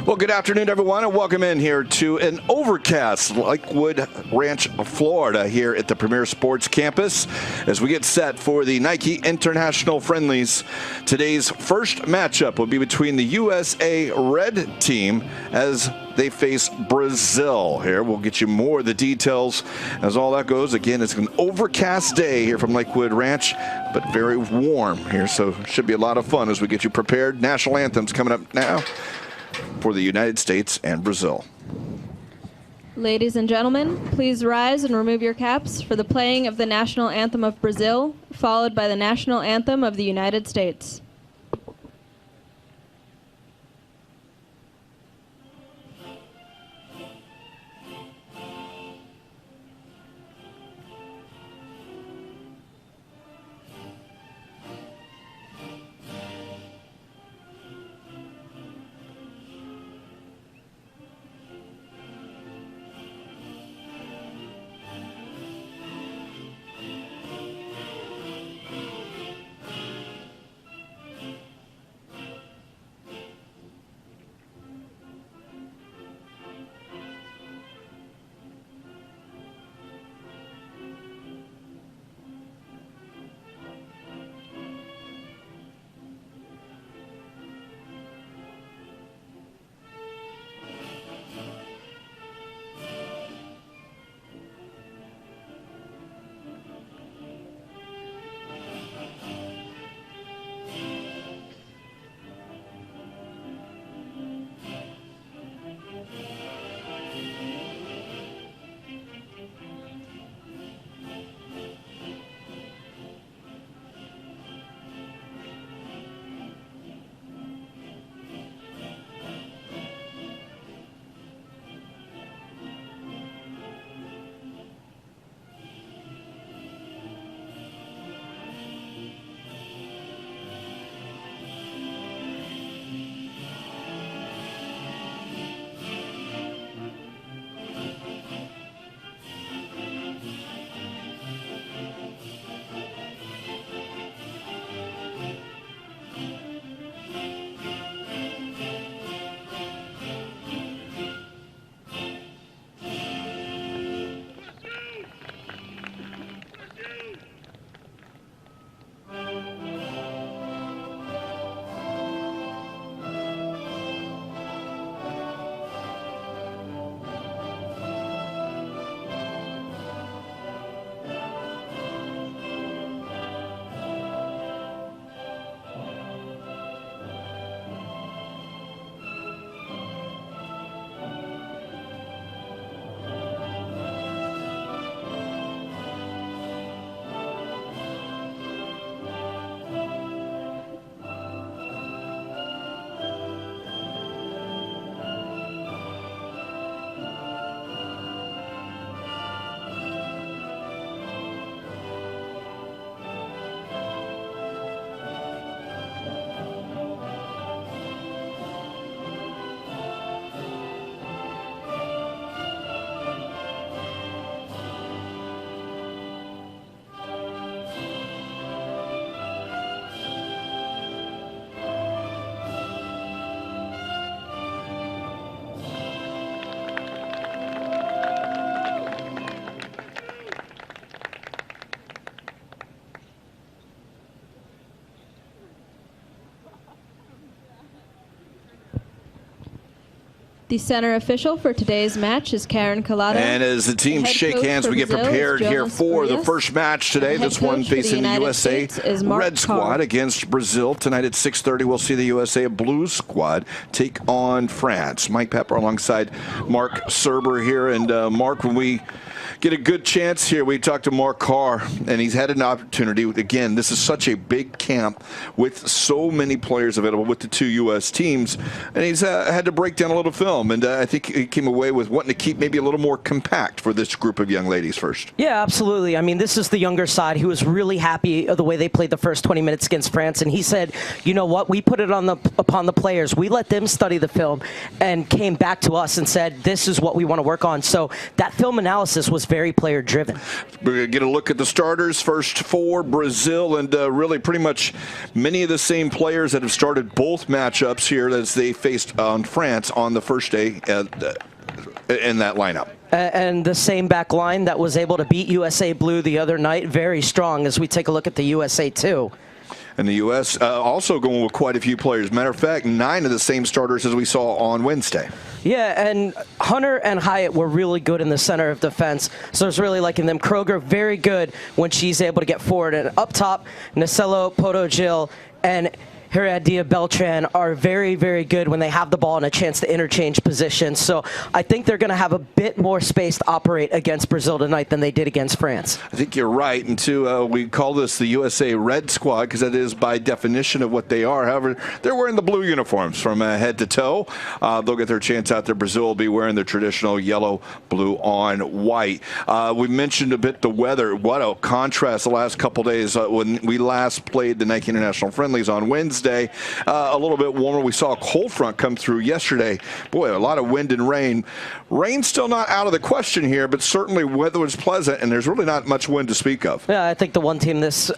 Well, good afternoon, everyone, and welcome in here to an overcast Lakewood Ranch, Florida, here at the Premier Sports Campus as we get set for the Nike International Friendlies. Today's first matchup will be between the USA Red team as they face Brazil. Here, we'll get you more of the details as all that goes. Again, it's an overcast day here from Lakewood Ranch, but very warm here, so it should be a lot of fun as we get you prepared. National anthems coming up now for the United States and Brazil. Ladies and gentlemen, please rise and remove your caps for the playing of the national anthem of Brazil, followed by the national anthem of the United States. The center official for today's match is Karen Collado. And as the teams shake hands, we get prepared here for the first match today. This one facing the USA Red squad against Brazil. Tonight at 6:30, we'll see the USA Blue squad take on France. Mike Pepper alongside Mark Serber here. And Mark, when we get a good chance here, we talked to Mark Carr, and he's had an opportunity. Again, this is such a big camp with so many players available with the two U.S. teams, and he's had to break down a little film film, and I think he came away with wanting to keep maybe a little more compact for this group of young ladies first. Yeah, absolutely. I mean, this is the younger side who was really happy of the way they played the first 20 minutes against France, and he said, you know what, we put it upon the players. We let them study the film and came back to us and said, this is what we want to work on. So that film analysis was very player-driven. We're going to get a look at the starters first for Brazil, and really pretty much many of the same players that have started both matchups here as they faced on France on the first day in that lineup. And the same back line that was able to beat USA Blue the other night, very strong as we take a look at the USA 2. And the U.S. Also going with quite a few players. Matter of fact, 9 of the same starters as we saw on Wednesday. Yeah, and Hunter and Hyatt were really good in the center of defense, so I was really liking them. Kroger, very good when she's able to get forward. And up top, Nacelo, Poto Gil, and Heredia Beltran are very, very good when they have the ball and a chance to interchange positions. So I think they're going to have a bit more space to operate against Brazil tonight than they did against France. I think you're right. And two, we call this the USA Red Squad because that is by definition of what they are. However, they're wearing the blue uniforms from head to toe. They'll get their chance out there. Brazil will be wearing their traditional yellow, blue on white. We mentioned a bit the weather. What a contrast the last couple days. When we last played the Nike International Friendlies on Wednesday, a little bit warmer. We saw a cold front come through yesterday. Boy, a lot of wind and rain. Rain's still not out of the question here, but certainly weather was pleasant, and there's really not much wind to speak of. Yeah, I think the one team this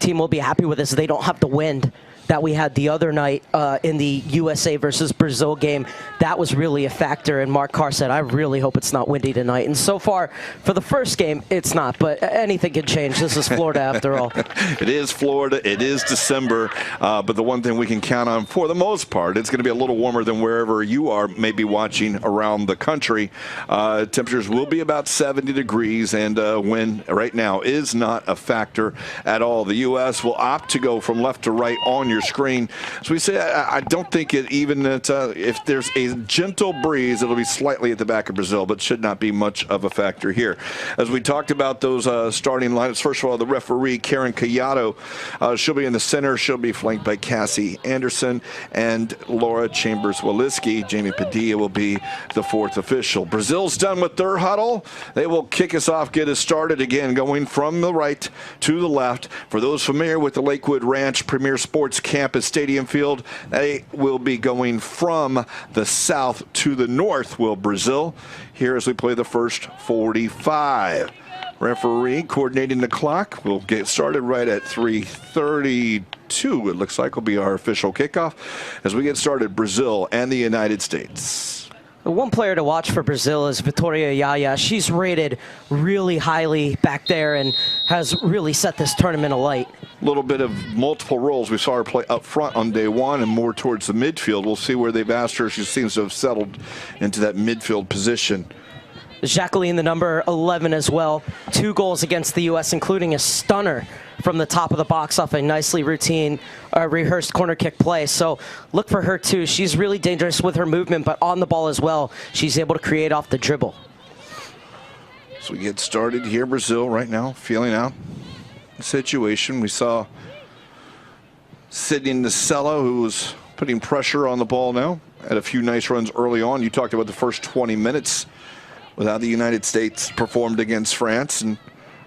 team will be happy with is they don't have the wind that we had the other night in the USA versus Brazil game. That was really a factor, and Mark Carr said, I really hope it's not windy tonight. And so far, for the first game, it's not, but anything can change. This is Florida after all. It is Florida. It is December, but the one thing we can count on, for the most part, it's going to be a little warmer than wherever you are maybe watching around the country. Temperatures will be about 70 degrees, and wind right now is not a factor at all. The U.S. will opt to go from left to right on your screen. So we say, I don't think it even that if there's a gentle breeze, it'll be slightly at the back of Brazil, but should not be much of a factor here. As we talked about those starting lineups, first of all, the referee, Karen Collado, she'll be in the center. She'll be flanked by Cassie Anderson and Laura Chambers-Waliski. Jamie Padilla will be the fourth official. Brazil's done with their huddle. They will kick us off, get us started again, going from the right to the left. For those familiar with the Lakewood Ranch Premier Sports Campus Stadium Field, they will be going from the south to the north, will Brazil, here as we play the first 45. Referee coordinating the clock. We'll get started right at 3:32. It looks like will be our official kickoff as we get started. Brazil and the United States. One player to watch for Brazil is Vitória Yaya. She's rated really highly back there and has really set this tournament alight. A little bit of multiple roles. We saw her play up front on day one and more towards the midfield. We'll see where they've asked her. She seems to have settled into that midfield position. Jacqueline, the number 11 as well. 2 goals against the U.S., including a stunner from the top of the box off a nicely routine, rehearsed corner kick play. So look for her too. She's really dangerous with her movement, but on the ball as well. She's able to create off the dribble. So we get started here. Brazil right now feeling out the situation. We saw Sydney Nacelo, who was putting pressure on the ball now. Had a few nice runs early on. You talked about the first 20 minutes with how the United States performed against France, and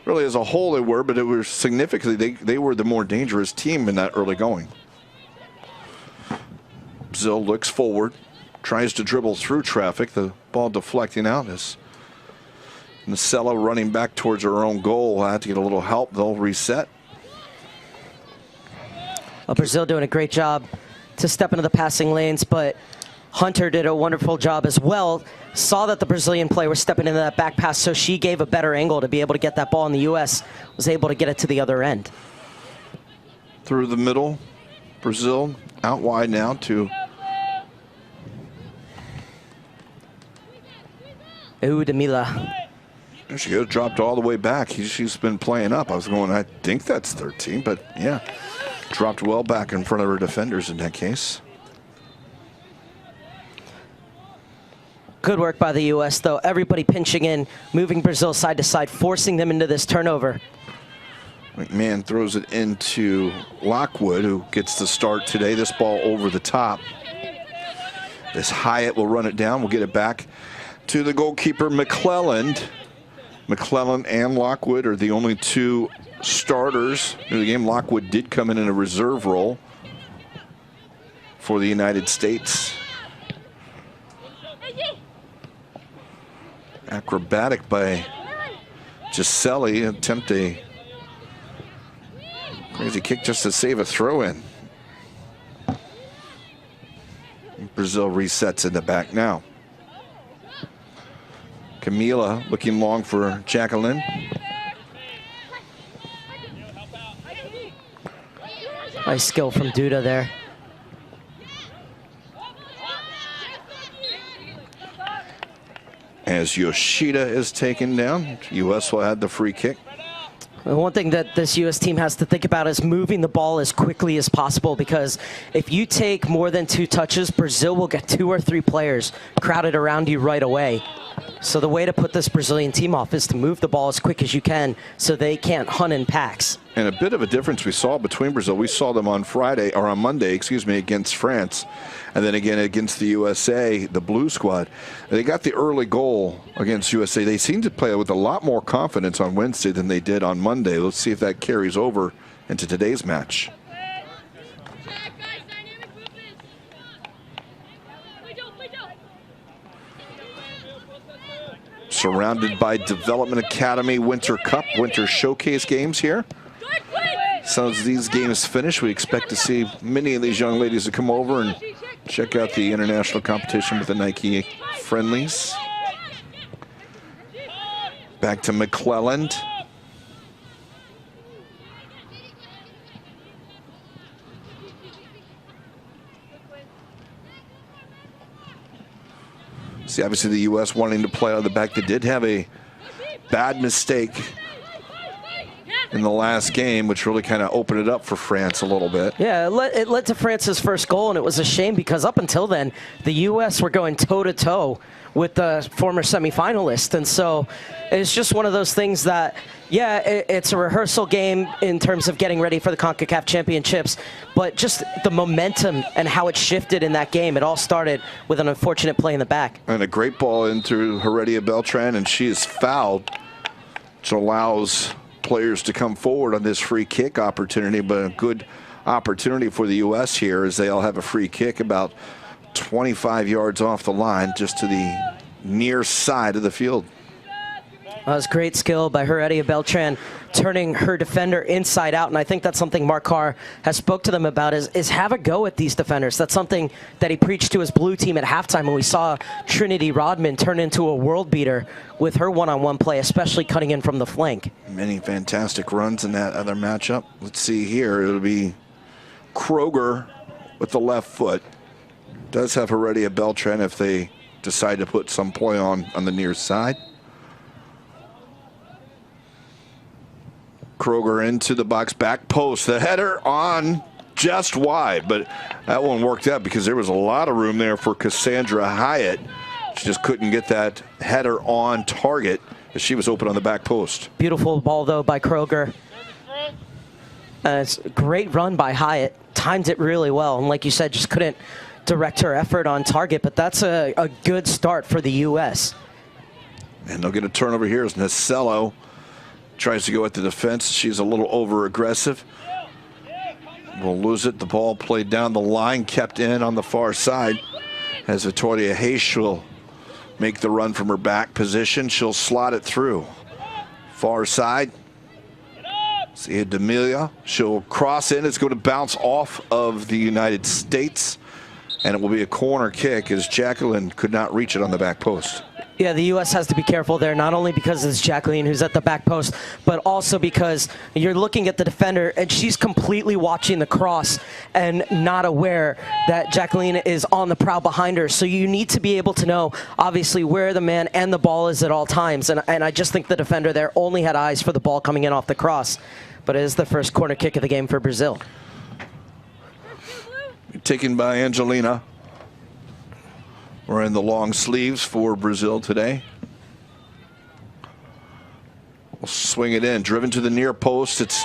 really as a whole they were, but it was significantly, they were the more dangerous team in that early going. Brazil looks forward, tries to dribble through traffic, the ball deflecting out as Nacelo running back towards her own goal. Will have to get a little help, they'll reset. Well, Brazil doing a great job to step into the passing lanes, but Hunter did a wonderful job as well. Saw that the Brazilian player was stepping into that back pass, so she gave a better angle to be able to get that ball, and the U.S. was able to get it to the other end. Through the middle, Brazil out wide now to Udamila. There she goes, dropped all the way back. She's been playing up. I was going, I think that's 13, but yeah, dropped well back in front of her defenders in that case. Good work by the U.S., though. Everybody pinching in, moving Brazil side to side, forcing them into this turnover. McMahon throws it into Lockwood, who gets the start today. This ball over the top. This Hyatt will run it down. We'll get it back to the goalkeeper, McClelland. McClelland and Lockwood are the only two starters in the game. Lockwood did come in a reserve role for the United States. Acrobatic by Giselli. Attempt a crazy kick just to save a throw-in. Brazil resets in the back now. Camila looking long for Jacqueline. Nice skill from Duda there. As Yoshida is taken down, U.S. will have the free kick. The one thing that this U.S. team has to think about is moving the ball as quickly as possible, because if you take more than 2 touches, Brazil will get 2 or 3 players crowded around you right away. So the way to put this Brazilian team off is to move the ball as quick as you can so they can't hunt in packs. And a bit of a difference we saw between Brazil. We saw them on Monday, against France, and then again against the USA, the Blue Squad. They got the early goal against USA. They seemed to play with a lot more confidence on Wednesday than they did on Monday. Let's see if that carries over into today's match. Surrounded by Development Academy Winter Cup, Winter Showcase games here. So as these games finish, we expect to see many of these young ladies to come over and check out the international competition with the Nike friendlies. Back to McClelland. See, obviously the U.S. wanting to play out of the back. They did have a bad mistake in the last game, which really kind of opened it up for France a little bit. Yeah, it led to France's first goal, and it was a shame because up until then, the U.S. were going toe-to-toe with the former semifinalist. And so it's just one of those things that, yeah, it's a rehearsal game in terms of getting ready for the CONCACAF Championships, but just the momentum and how it shifted in that game, it all started with an unfortunate play in the back. And a great ball in through Heredia Beltran, and she is fouled, which allows players to come forward on this free kick opportunity, but a good opportunity for the U.S. here as they all have a free kick about 25 yards off the line, just to the near side of the field. That was great skill by Heredia Beltran, turning her defender inside out, and I think that's something Mark Carr has spoke to them about, is have a go at these defenders. That's something that he preached to his blue team at halftime when we saw Trinity Rodman turn into a world beater with her one-on-one play, especially cutting in from the flank. Many fantastic runs in that other matchup. Let's see here. It'll be Kroger with the left foot. Does have Heredia Beltran if they decide to put some play on the near side. Kroger into the box, back post. The header on just wide, but that one worked out because there was a lot of room there for Cassandra Hyatt. She just couldn't get that header on target as she was open on the back post. Beautiful ball, though, by Kroger. It's a great run by Hyatt. Timed it really well, and like you said, just couldn't direct her effort on target, but that's a good start for the U.S. And they'll get a turnover here as Nacello tries to go at the defense. She's a little over-aggressive. We'll lose it. The ball played down the line, kept in on the far side. As Victoria Hayes will make the run from her back position. She'll slot it through. Far side. See D'Amelia. She'll cross in. It's going to bounce off of the United States. And it will be a corner kick as Jacqueline could not reach it on the back post. Yeah, the U.S. has to be careful there, not only because it's Jacqueline who's at the back post, but also because you're looking at the defender and she's completely watching the cross and not aware that Jacqueline is on the prowl behind her. So you need to be able to know, obviously, where the man and the ball is at all times. And I just think the defender there only had eyes for the ball coming in off the cross. But it is the first corner kick of the game for Brazil. Taken by Angelina. We're in the long sleeves for Brazil today. We'll swing it in, driven to the near post. It's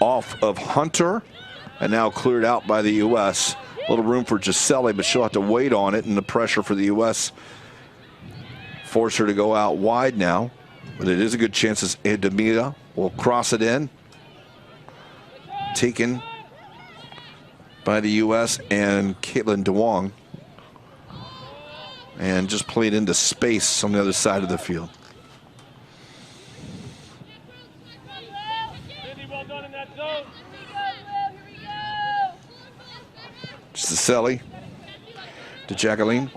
off of Hunter and now cleared out by the U.S. little room for Gisele, but she'll have to wait on it, and the pressure for the U.S. force her to go out wide now. But it is a good chance as Edemira will cross it in. Taken by the U.S. and Caitlin DeWong. And just played into space on the other side of the field. Gisele to Jacqueline.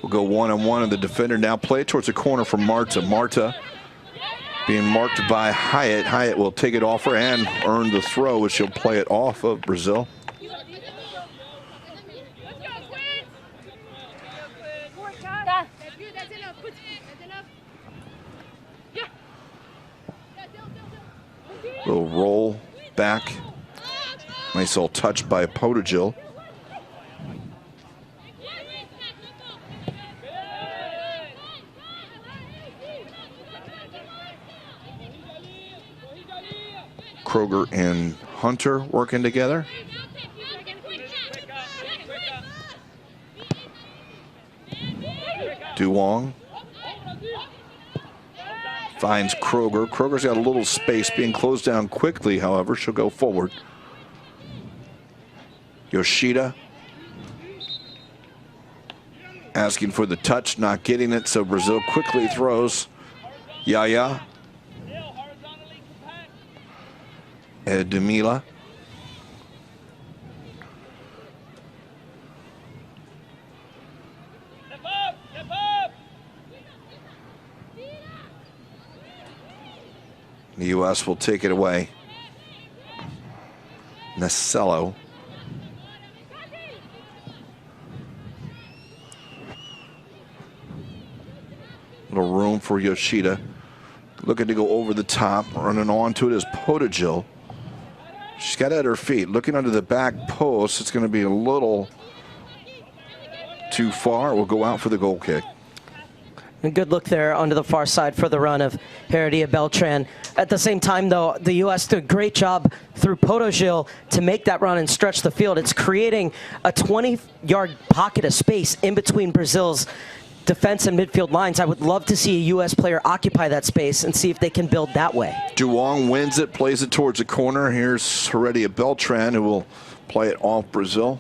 We'll go one-on-one, and the defender now play it towards the corner for Marta. Marta being marked by Hyatt. Hyatt will take it off her and earn the throw, as she'll play it off of Brazil. Little roll back. Nice little touch by Podojil. Kroger and Hunter working together. DeWong finds Kroger. Kroger's got a little space, being closed down quickly, however. She'll go forward. Yoshida asking for the touch, not getting it, so Brazil quickly throws. Yaya. Edemila. The U.S. will take it away. Nasello. Little room for Yoshida. Looking to go over the top. Running onto it is Podojil. She's got it at her feet. Looking under the back post. It's going to be a little too far. We'll go out for the goal kick. A good look there onto the far side for the run of Heredia Beltran. At the same time, though, the U.S. did a great job through Podojil to make that run and stretch the field. It's creating a 20-yard pocket of space in between Brazil's defense and midfield lines. I would love to see a U.S. player occupy that space and see if they can build that way. DeWong wins it, plays it towards the corner. Here's Heredia Beltran, who will play it off Brazil.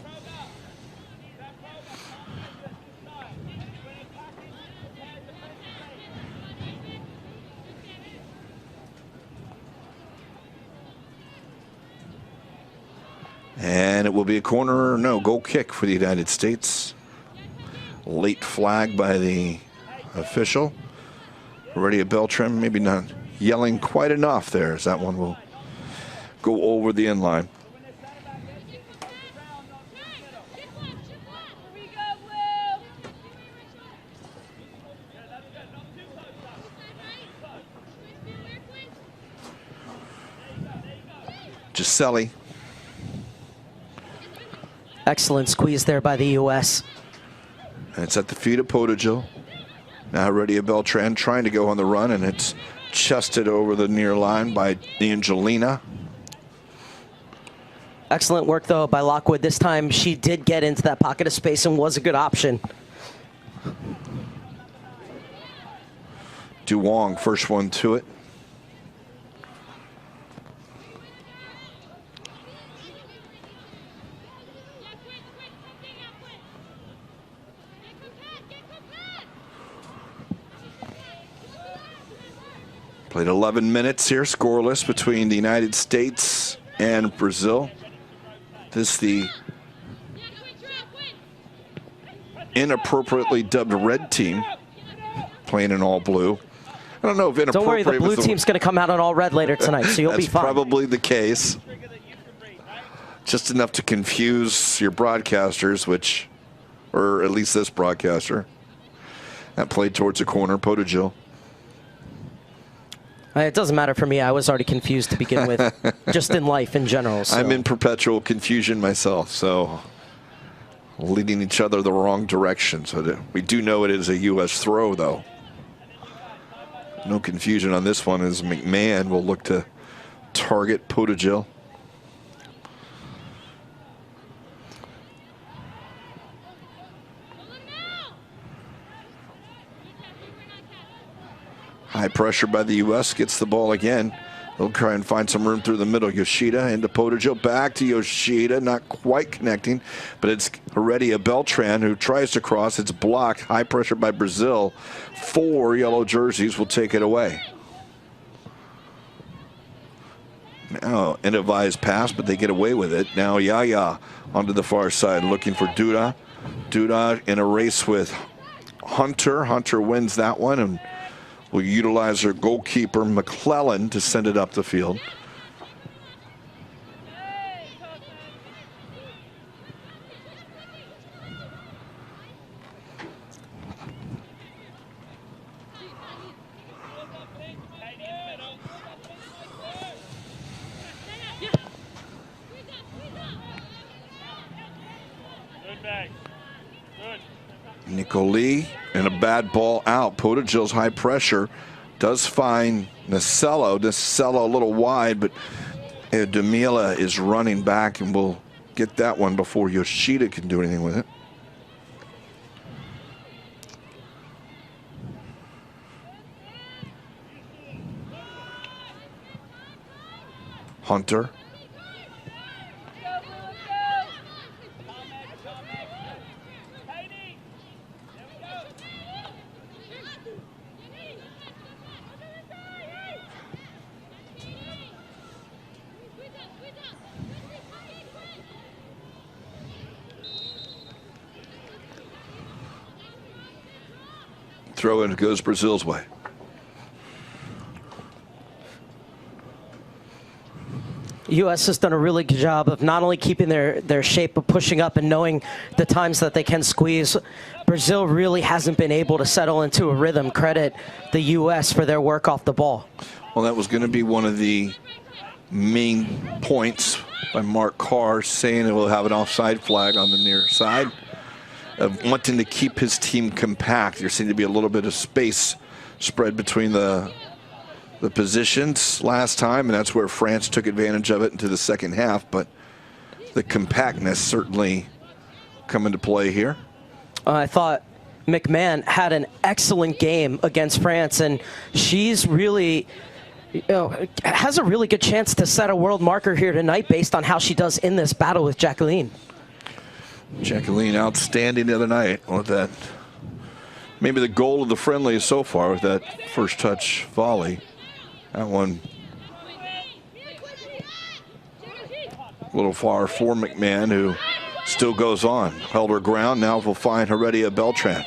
And it will be a corner, no, goal kick for the United States. Late flag by the official. Heredia Beltran, maybe not yelling quite enough there, as that one will go over the end line. Gisele. Excellent squeeze there by the U.S. And it's at the feet of Podojil. Now Heredia Beltran trying to go on the run, and it's chested over the near line by Angelina. Excellent work, though, by Lockwood. This time she did get into that pocket of space and was a good option. DeWong, first one to it. Played 11 minutes here, scoreless between the United States and Brazil. This the inappropriately dubbed red team, playing in all blue. I don't know if inappropriate. Don't worry, the blue team's going to come out on all red later tonight, so you'll be fine. That's probably the case. Just enough to confuse your broadcasters, which, or at least this broadcaster. That played towards the corner, Podojil. It doesn't matter for me. I was already confused to begin with, just in life in general. So. I'm in perpetual confusion myself, so leading each other the wrong direction. So that we do know it is a U.S. throw, though. No confusion on this one, as McMahon will look to target Podojil. High pressure by the U.S. Gets the ball again. They'll try and find some room through the middle. Yoshida into Potajo, back to Yoshida, not quite connecting, but it's Heredia Beltran who tries to cross. It's blocked. High pressure by Brazil. 4 yellow jerseys will take it away. Now, an advised pass, but they get away with it. Now Yaya onto the far side looking for Duda. Duda in a race with Hunter. Hunter wins that one and will utilize her goalkeeper, McClellan, to send it up the field. Nicoli and a bad ball out. Potajil's high pressure does find Nacello. Nacello a little wide, but Demila is running back and will get that one before Yoshida can do anything with it. Hunter. Throw in goes Brazil's way. U.S. has done a really good job of not only keeping their shape, but pushing up and knowing the times that they can squeeze. Brazil really hasn't been able to settle into a rhythm. Credit the U.S. for their work off the ball. Well, that was going to be one of the main points by Mark Carr, saying it will have an offside flag on the near side, of wanting to keep his team compact. There seemed to be a little bit of space spread between the positions last time, and that's where France took advantage of it into the second half, but the compactness certainly come into play here. I thought McMahon had an excellent game against France, and she's really, has a really good chance to set a world marker here tonight based on how she does in this battle with Jacqueline. Jacqueline outstanding the other night with that. Maybe the goal of the friendly so far with that first touch volley. That one a little far for McMahon, who still goes on. Held her ground. Now we'll find Heredia Beltran.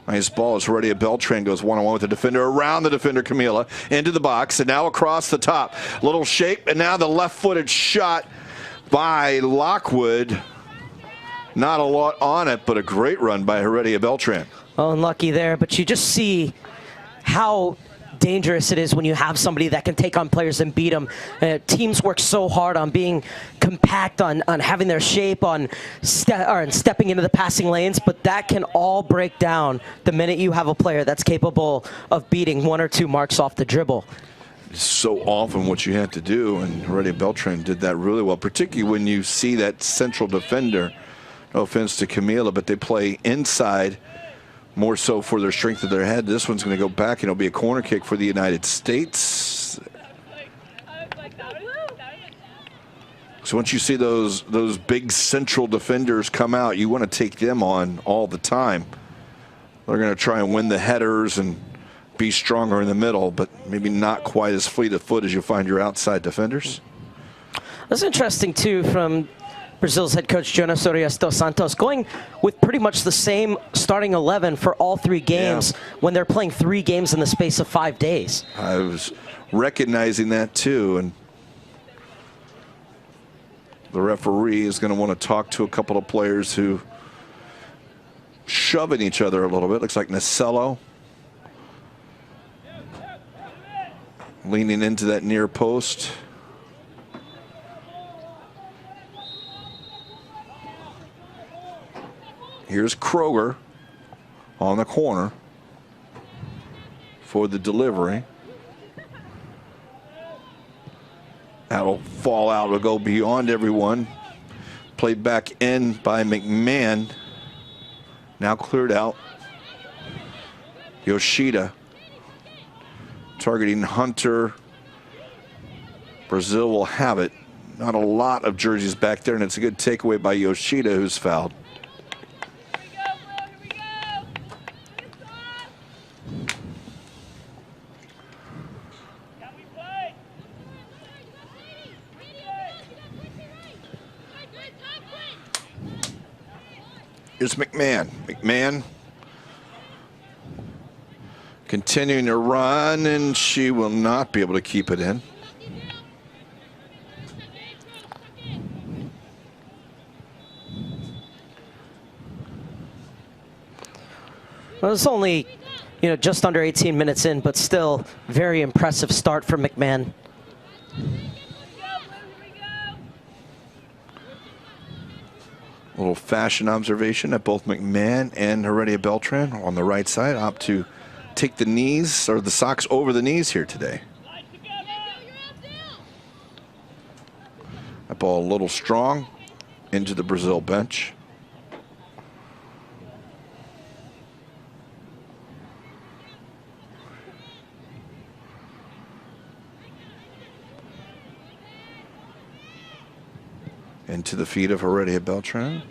Nice ball as Heredia Beltran goes one-on-one with the defender, around the defender Camila, into the box, and now across the top. Little shape, and now the left-footed shot by Lockwood. Not a lot on it, but a great run by Heredia Beltran. Oh, unlucky there, but you just see how dangerous it is when you have somebody that can take on players and beat them. Teams work so hard on being compact, on having their shape, on stepping into the passing lanes, but that can all break down the minute you have a player that's capable of beating 1 or 2 marks off the dribble. It's so often what you have to do, and Heredia Beltran did that really well, particularly when you see that central defender. No offense to Camila, but they play inside more so for their strength of their head. This one's going to go back, and it'll be a corner kick for the United States. So once you see those big central defenders come out, you want to take them on all the time. They're going to try and win the headers and be stronger in the middle, but maybe not quite as fleet of foot as you find your outside defenders. That's interesting, too, from Brazil's head coach, Jonas Arias dos Santos, going with pretty much the same starting 11 for all 3 games when they're playing 3 games in the space of 5 days. I was recognizing that, too, and the referee is going to want to talk to a couple of players who shoving each other a little bit. Looks like Nacello leaning into that near post. Here's Kroger on the corner for the delivery. That'll fall out, will go beyond everyone. Played back in by McMahon. Now cleared out. Yoshida targeting Hunter. Brazil will have it. Not a lot of jerseys back there, and it's a good takeaway by Yoshida, who's fouled. Here's McMahon. McMahon continuing to run, and she will not be able to keep it in. Well, it's only, just under 18 minutes in, but still very impressive start from McMahon. A little fashion observation at both McMahon and Heredia Beltran on the right side. Opt to take the knees or the socks over the knees here today. That ball a little strong into the Brazil bench. Into the feet of Heredia Beltran.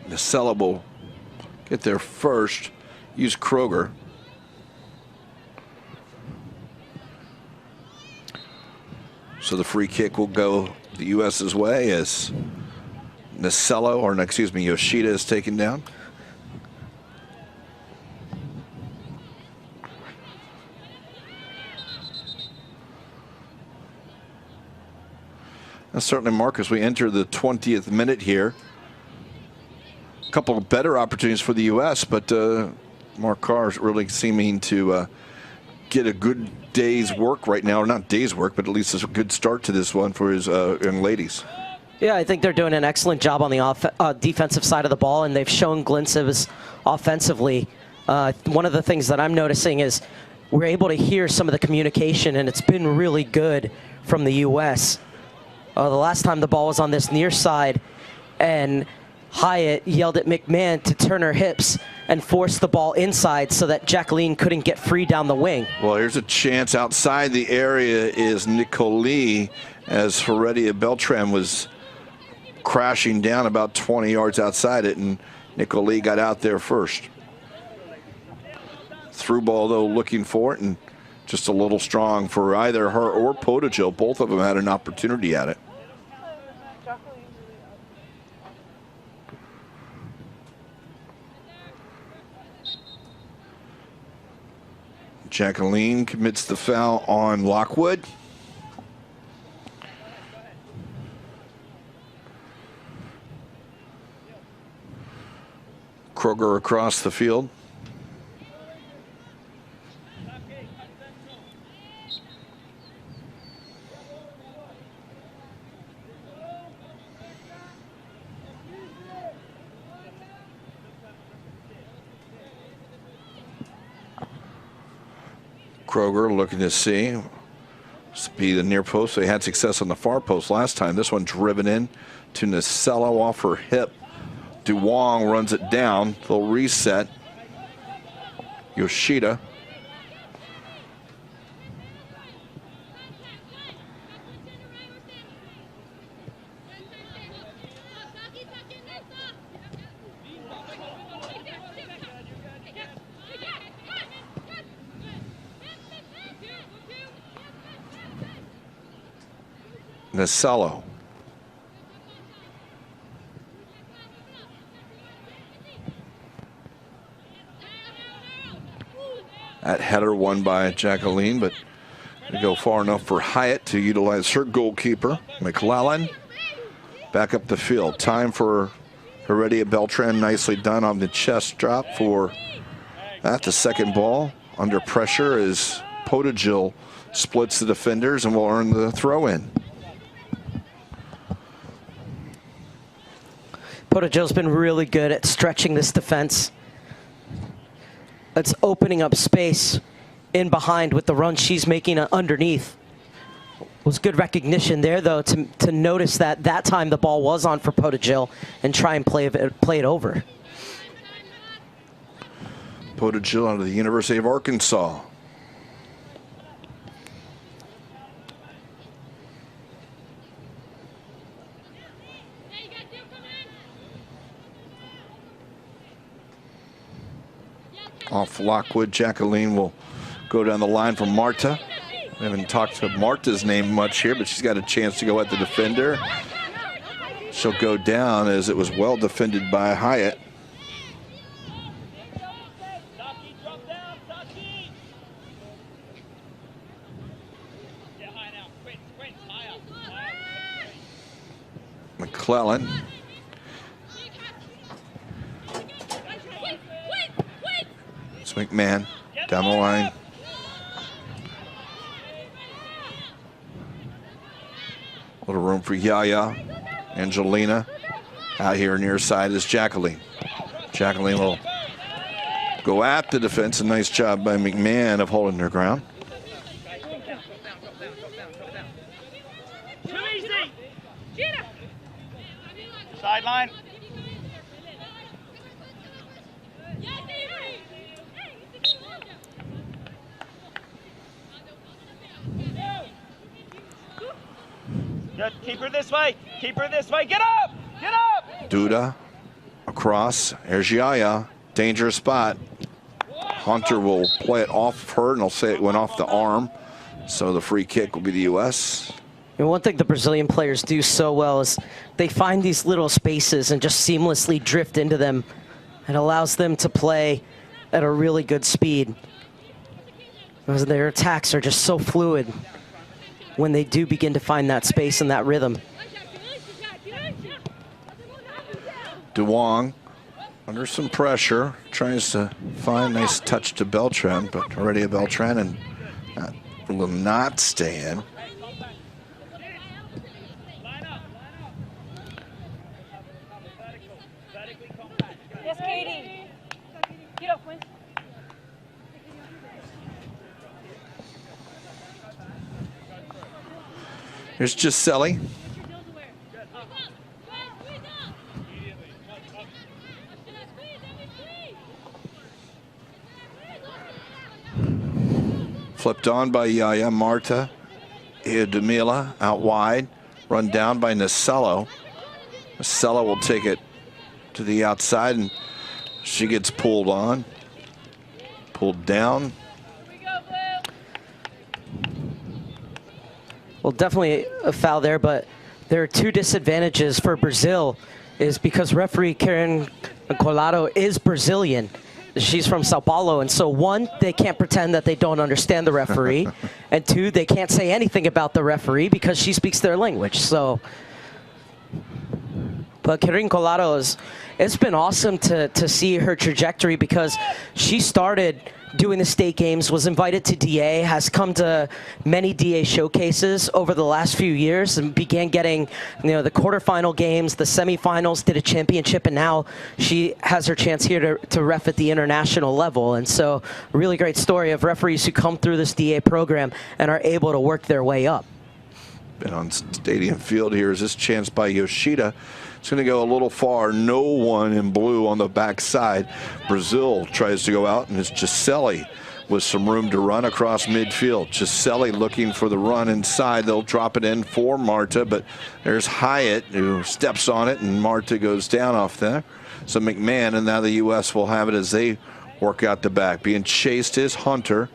Nacella will get there first. Use Kroger. So the free kick will go the U.S.'s way as Nacella, or excuse me, Yoshida is taken down. And certainly, Marcus, we enter the 20th minute here. A couple of better opportunities for the U.S., but Mark Carr is really seeming to get a good day's work right now. Or not day's work, but at least it's a good start to this one for his young ladies. Yeah, I think they're doing an excellent job on the defensive side of the ball, and they've shown glimpses offensively. One of the things that I'm noticing is we're able to hear some of the communication, and it's been really good from the U.S. The last time the ball was on this near side, and Hyatt yelled at McMahon to turn her hips and force the ball inside so that Jacqueline couldn't get free down the wing. Well, here's a chance outside the area is Nicole, as Heredia Beltran was crashing down about 20 yards outside it, and Nicole got out there first. Through ball, though, looking for it, and just a little strong for either her or Podojil. Both of them had an opportunity at it. Jacqueline commits the foul on Lockwood. Kroger across the field. Kroger looking to see. Be the near post. They had success on the far post last time. This one driven in to Nacella off her hip. Duwong runs it down. They'll reset. Yoshida. Nacella. That header won by Jacqueline, but they go far enough for Hyatt to utilize her goalkeeper, McClellan. Back up the field. Time for Heredia Beltran. Nicely done on the chest drop for that. The second ball under pressure as Podojil splits the defenders and will earn the throw in. Podojil's been really good at stretching this defense. It's opening up space in behind with the run she's making underneath. Was good recognition there, though, to notice that that time the ball was on for Potagil and try and play it over. Potagil out of the University of Arkansas. Off Lockwood, Jacqueline will go down the line for Marta. We haven't talked to Marta's name much here, but she's got a chance to go at the defender. She'll go down as it was well defended by Hyatt. McClellan. It's McMahon down the line. A little room for Yaya. Angelina. Out here near side is Jacqueline. Jacqueline will go at the defense. A nice job by McMahon of holding her ground. Sideline. Good. Keep her this way. Keep her this way. Get up! Get up! Duda across. There's Yaya. Dangerous spot. Hunter will play it off of her, and they'll say it went off the arm. So the free kick will be the U.S. And one thing the Brazilian players do so well is they find these little spaces and just seamlessly drift into them. It allows them to play at a really good speed. Because their attacks are just so fluid when they do begin to find that space and that rhythm. DeWong under some pressure, tries to find a nice touch to Beltran, but already a Beltran and will not stay in. Yes, Katie. Get up, Quinn. Here's Giselli. Flipped on by Yaya. Marta. Demila out wide. Run down by Nacello. Nacello will take it to the outside, and she gets pulled on. Pulled down. Well, definitely a foul there, but there are two disadvantages for Brazil is because referee Karen Colado is Brazilian. She's from Sao Paulo, and so one, they can't pretend that they don't understand the referee, and two, they can't say anything about the referee because she speaks their language. So, but Karen Colado it's been awesome to see her trajectory because she started doing the state games, was invited to DA, has come to many DA showcases over the last few years and began getting, the quarterfinal games, the semifinals, did a championship, and now she has her chance here to ref at the international level. And so a really great story of referees who come through this DA program and are able to work their way up. Been on Stadium Field here is this chance by Yoshida. It's going to go a little far. No one in blue on the backside. Brazil tries to go out, and it's Giselli with some room to run across midfield. Giselli looking for the run inside. They'll drop it in for Marta, but there's Hyatt who steps on it, and Marta goes down off there. So McMahon, and now the U.S. will have it as they work out the back. Being chased is Hunter.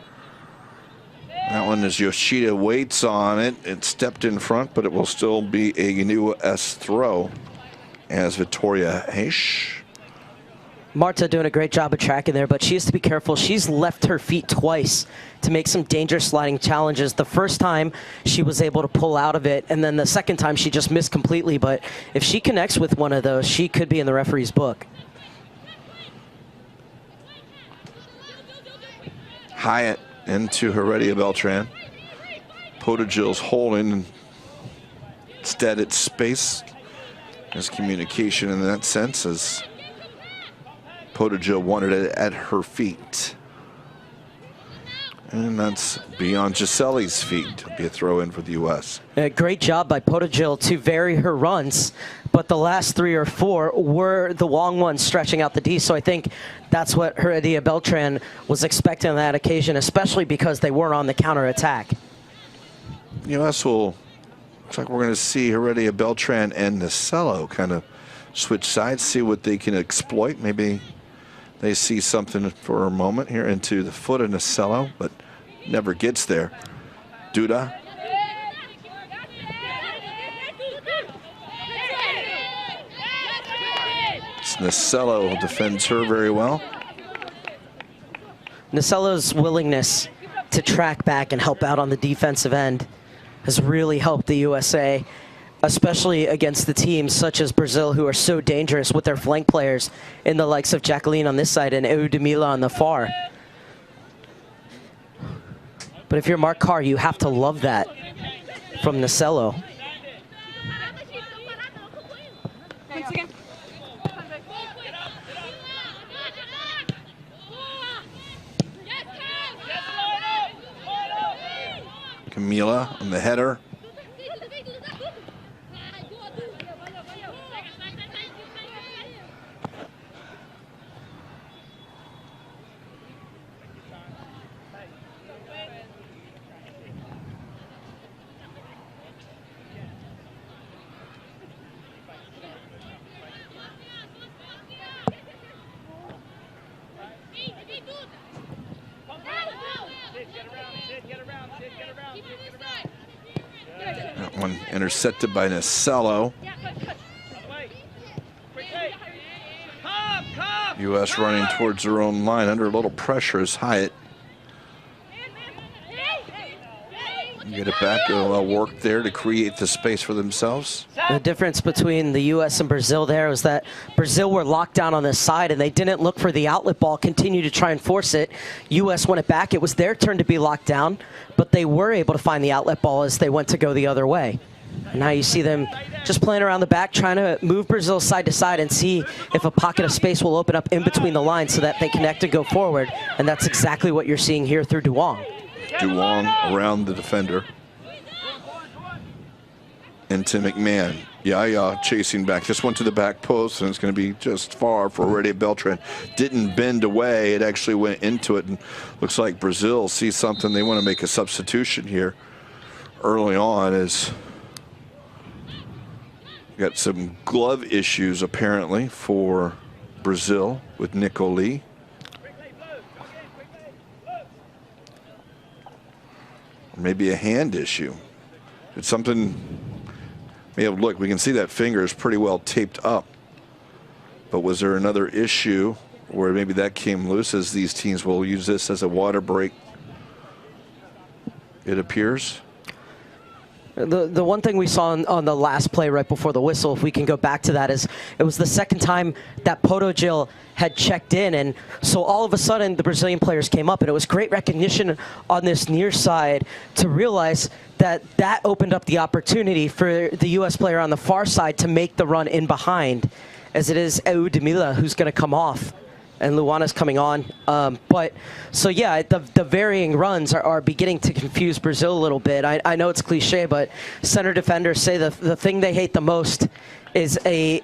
That one is Yoshida waits on it. It stepped in front, but it will still be a U.S. throw as Victoria Heish. Marta doing a great job of tracking there, but she has to be careful. She's left her feet twice to make some dangerous sliding challenges. The first time she was able to pull out of it, and then the second time she just missed completely. But if she connects with one of those, she could be in the referee's book. Hyatt into Heredia Beltran. Potagil's holding. Instead, it's space. There's communication in that sense as Potagil wanted it at her feet. And that's beyond Gisele's feet to be a throw in for the U.S. Great job by Podojil to vary her runs, but the last 3 or 4 were the long ones stretching out the D. So I think that's what Heredia Beltran was expecting on that occasion, especially because they were on the counterattack. U.S. will, looks like we're going to see Heredia Beltran and Nacello kind of switch sides, see what they can exploit. Maybe they see something for a moment here into the foot of Nacello, but never gets there. Duda. Nacello defends her very well. Nacello's willingness to track back and help out on the defensive end has really helped the USA, especially against the teams such as Brazil, who are so dangerous with their flank players in the likes of Jacqueline on this side and Eudemila on the far. But if you're Mark Carr, you have to love that from Nacello. Camila on the header. That one intercepted by Nacello. U.S. running towards their own line under a little pressure as Hyatt. Get it back, it'll work there to create the space for themselves. The difference between the U.S. and Brazil there was that Brazil were locked down on this side and they didn't look for the outlet ball, continue to try and force it. U.S. won it back. It was their turn to be locked down, but they were able to find the outlet ball as they went to go the other way. And now you see them just playing around the back, trying to move Brazil side to side and see if a pocket of space will open up in between the lines so that they connect and go forward. And that's exactly what you're seeing here through Duong. Duong around the defender. Into McMahon. Yaya chasing back. This one to the back post, and it's going to be just far for Heredia Beltran. Didn't bend away. It actually went into it, and looks like Brazil sees something. They want to make a substitution here early on as got some glove issues apparently for Brazil with Nicoli. Or maybe a hand issue. It's something, may have looked, we can see that finger is pretty well taped up. But was there another issue where maybe that came loose, as these teams will use this as a water break, it appears? The one thing we saw on the last play right before the whistle, if we can go back to that, is it was the second time that Podojil had checked in, and so all of a sudden the Brazilian players came up, and it was great recognition on this near side to realize that that opened up the opportunity for the U.S. player on the far side to make the run in behind, as it is Eudemila who's going to come off. And Luana's coming on. But so yeah, the varying runs are beginning to confuse Brazil a little bit. I know it's cliche, but center defenders say the thing they hate the most is a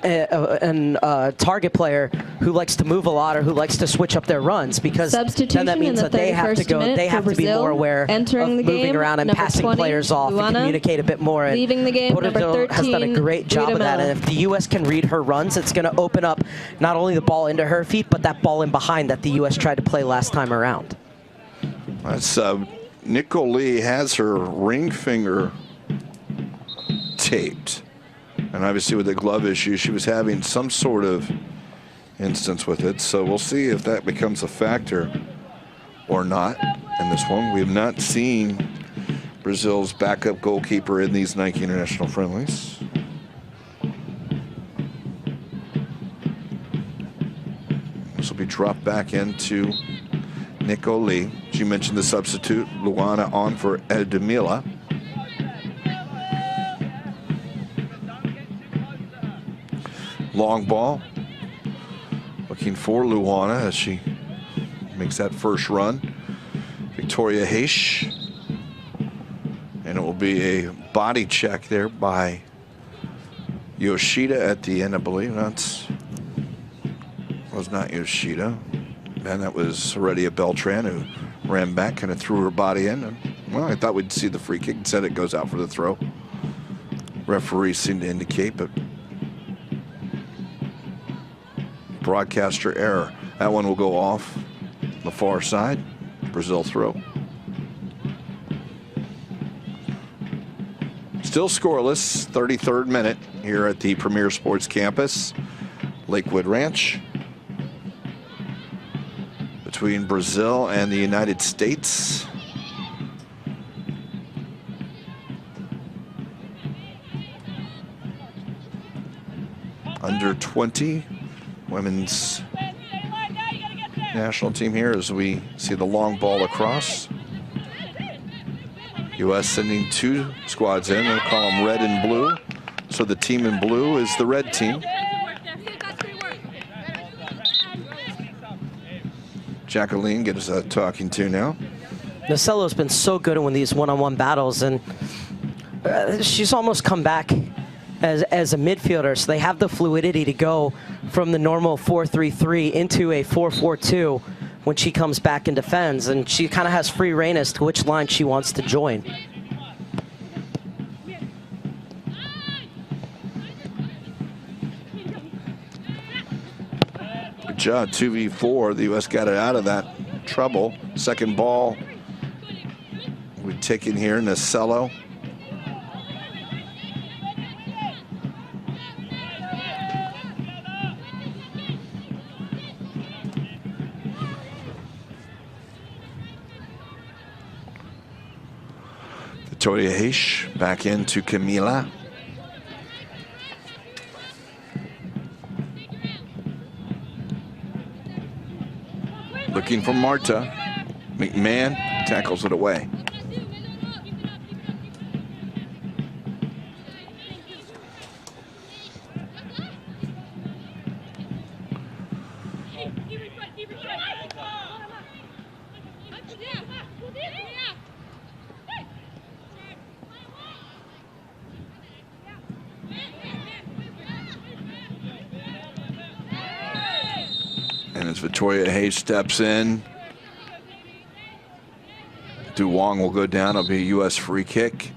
target player who likes to move a lot or who likes to switch up their runs, because then that means that they have to go, they have to be more aware of moving around and passing 20, players off and communicate a bit more. And leaving the game, number 13, has done a great job of that. And if the U.S. can read her runs, it's going to open up not only the ball into her feet, but that ball in behind that the U.S. tried to play last time around. That's Nicoli has her ring finger taped. And obviously with the glove issue, she was having some sort of instance with it. So we'll see if that becomes a factor or not in this one. We have not seen Brazil's backup goalkeeper in these Nike International friendlies. This will be dropped back into Nicoli. She mentioned the substitute, Luana, on for Eudemila. Long ball, looking for Luana as she makes that first run. Victoria Victoria Heish. And it will be a body check there by Yoshida at the end, I believe. Was not Yoshida. And that was Heredia Beltran who ran back, kind of threw her body in. And, well, I thought we'd see the free kick. Instead, it goes out for the throw. Referee seemed to indicate, but broadcaster error. That one will go off the far side. Brazil throw. Still scoreless, 33rd minute here at the Premier Sports Campus, Lakewood Ranch. Between Brazil and the United States. Under 20 women's national team here as we see the long ball across. U.S. sending 2 squads in. They'll call them red and blue. So the team in blue is the red team. Jacqueline gets a talking to now. Nacello's been so good in these one-on-one battles, and she's almost come back as a midfielder. So they have the fluidity to go from the normal 4-3-3 into a 4-4-2 when she comes back and defends, and she kind of has free reign as to which line she wants to join. Good job, 2v4. The U.S. got it out of that trouble. Second ball we take in here, Nacello. Victoria Heish back into Camila. Looking for Marta. McMahon tackles it away. And as Victoria Heish steps in, Duwong will go down. It'll be a U.S. free kick.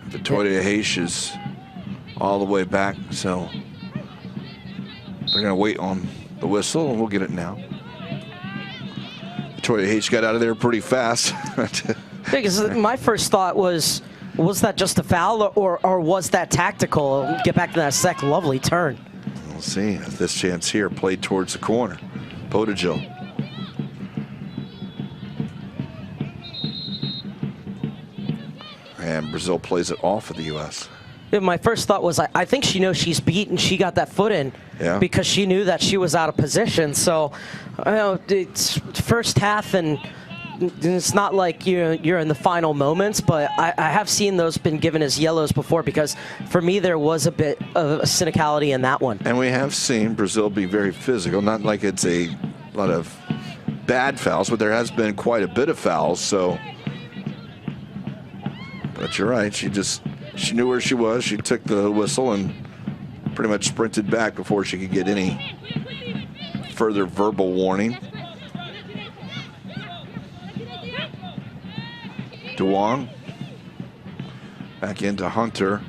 Victoria Heish is all the way back, so they're going to wait on the whistle, and we'll get it now. Victoria Heish got out of there pretty fast. Because my first thought was that just a foul, or was that tactical? Get back to that second lovely turn. We'll see. This chance here played towards the corner. Potagil. And Brazil plays it off of the U.S. Yeah, my first thought was, I think she knows she's beat and she got that foot in because she knew that she was out of position. So, you know, it's first half, and it's not like you're in the final moments, but I have seen those been given as yellows before, because for me there was a bit of a cynicality in that one. And we have seen Brazil be very physical, not like it's a lot of bad fouls, but there has been quite a bit of fouls. So, but you're right, she knew where she was. She took the whistle and pretty much sprinted back before she could get any further verbal warning. Duwong back into Hunter.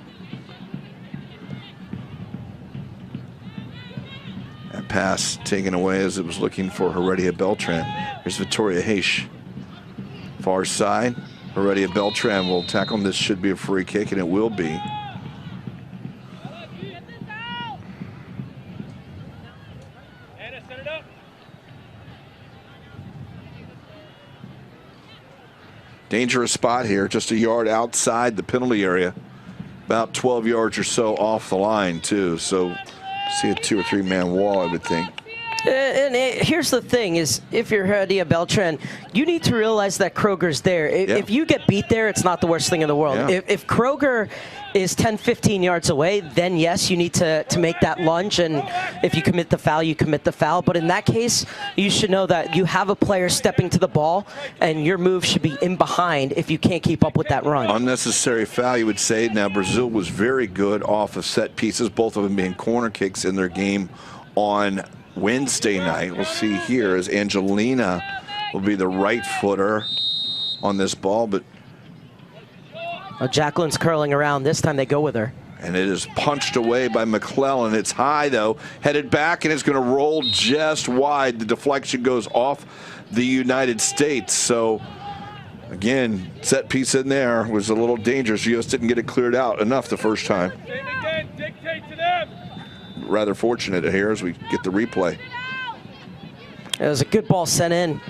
That pass taken away as it was looking for Heredia Beltran. Here's Victoria Heish. Far side. Heredia Beltran will tackle him. This should be a free kick, and it will be. Dangerous spot here, just a yard outside the penalty area. About 12 yards or so off the line, too. So, see a 2 or 3 man wall, I would think. Here's the thing is, if you're Heredia Beltran, you need to realize that Kroger's there. If you get beat there, it's not the worst thing in the world. Yeah. If Kroger is 10, 15 yards away, then yes, you need to make that lunge, and if you commit the foul, you commit the foul. But in that case, you should know that you have a player stepping to the ball, and your move should be in behind if you can't keep up with that run. Unnecessary foul, you would say. Now, Brazil was very good off of set pieces, both of them being corner kicks in their game on Wednesday night. We'll see here as Angelina will be the right footer on this ball, but Jacqueline's curling around. This time they go with her. and it is punched away by McClellan. It's high, though, headed back, and it's going to roll just wide. The deflection goes off the United States. So, again, set piece in there was a little dangerous. U.S. didn't get it cleared out enough the first time. Dictate to them. Rather fortunate here as we get the replay. It was a good ball sent in.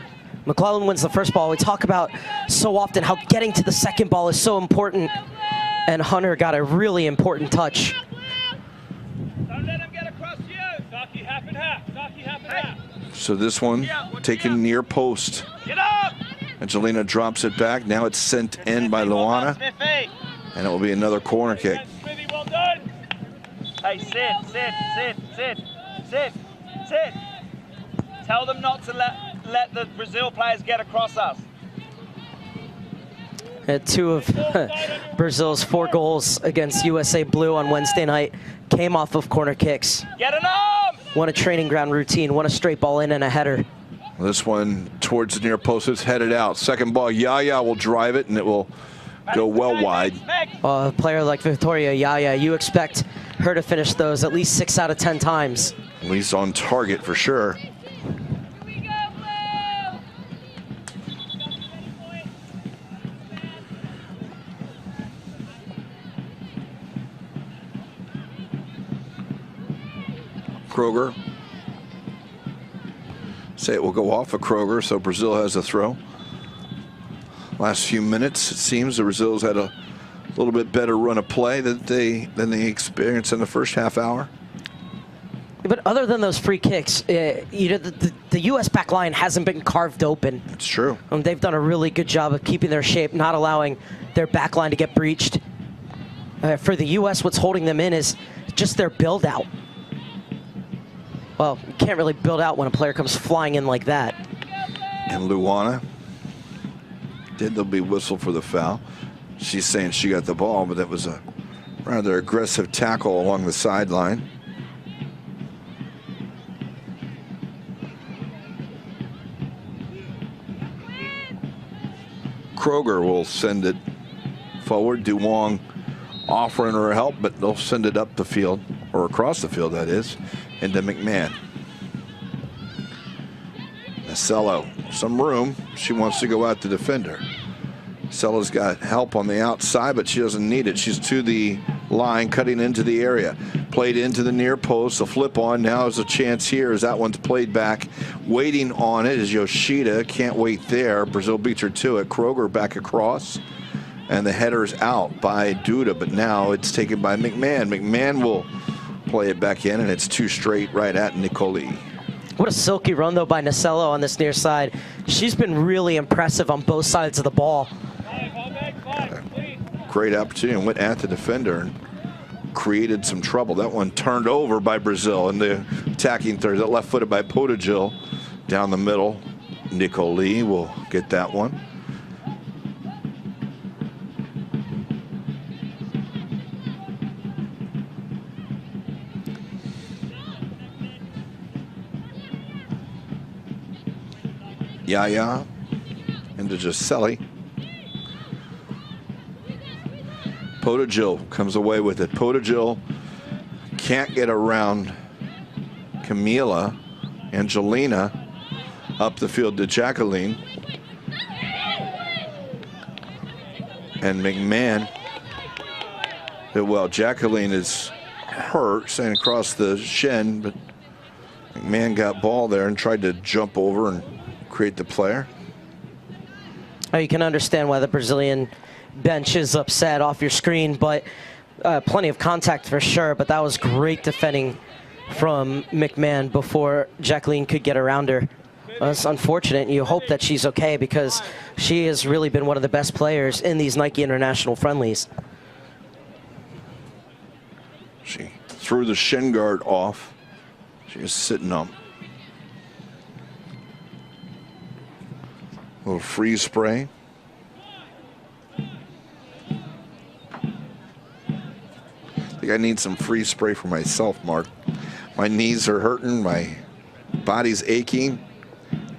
McClellan wins the first ball. We talk about so often how getting to the second ball is so important, and Hunter got a really important touch. Don't let him get across you. Saki, half and half. Saki, half and half. So this one taken near post. Get up. Angelina drops it back. Now it's sent in by Luana, and it will be another corner kick. Smithy, well done. Hey, sit. Tell them not to let the Brazil players get across us. Two of Brazil's 4 goals against USA Blue on Wednesday night came off of corner kicks. Get an arm! One a training ground routine, one a straight ball in and a header. This one towards the near post is headed out. Second ball, Yaya will drive it, and it will go well wide. A player like Victoria Yaya, you expect her to finish those at least 6 out of 10 times. At least on target for sure. Kroger. Say it will go off of Kroger, so Brazil has a throw. Last few minutes, it seems the Brazil's had a little bit better run of play than they experienced in the first half hour. But other than those free kicks, you know, the U.S. back line hasn't been carved open. It's true. They've done a really good job of keeping their shape, not allowing their back line to get breached. For the U.S., what's holding them in is just their build-out. Well, you can't really build out when a player comes flying in like that. And Luana, there'll be whistle for the foul. She's saying she got the ball, but that was a rather aggressive tackle along the sideline. Kroger will send it forward. Duong offering her help, but they'll send it up the field, or across the field, that is, into McMahon. Nacello, some room. She wants to go out to defend her. Nacello's got help on the outside, but she doesn't need it. She's to the line, cutting into the area. Played into the near post. A flip on. Now is a chance here as that one's played back. Waiting on it is Yoshida. Can't wait there. Brazil beats her to it. Kroger back across. And the header's out by Duda, but now it's taken by McMahon. McMahon will play it back in, and it's 2 straight right at Nicoli. What a silky run, though, by Nacello on this near side. She's been really impressive on both sides of the ball. Great opportunity and went at the defender and created some trouble. That one turned over by Brazil in the attacking third. That left footed by Potagil down the middle. Nicoli will get that one. Yaya into Giselli. Potagil comes away with it. Potagil can't get around Camila. Angelina up the field to Jacqueline. And McMahon. Well, Jacqueline is hurt, staying across the shin, but McMahon got ball there and tried to jump over and create the player. Oh, you can understand why the Brazilian bench is upset off your screen, but plenty of contact for sure. But that was great defending from McMahon before Jacqueline could get around her. It's unfortunate, and you hope that she's okay because she has really been one of the best players in these Nike International friendlies. She threw the shin guard off. She was sitting on. A little freeze spray. I think I need some freeze spray for myself, Mark. My knees are hurting, my body's aching.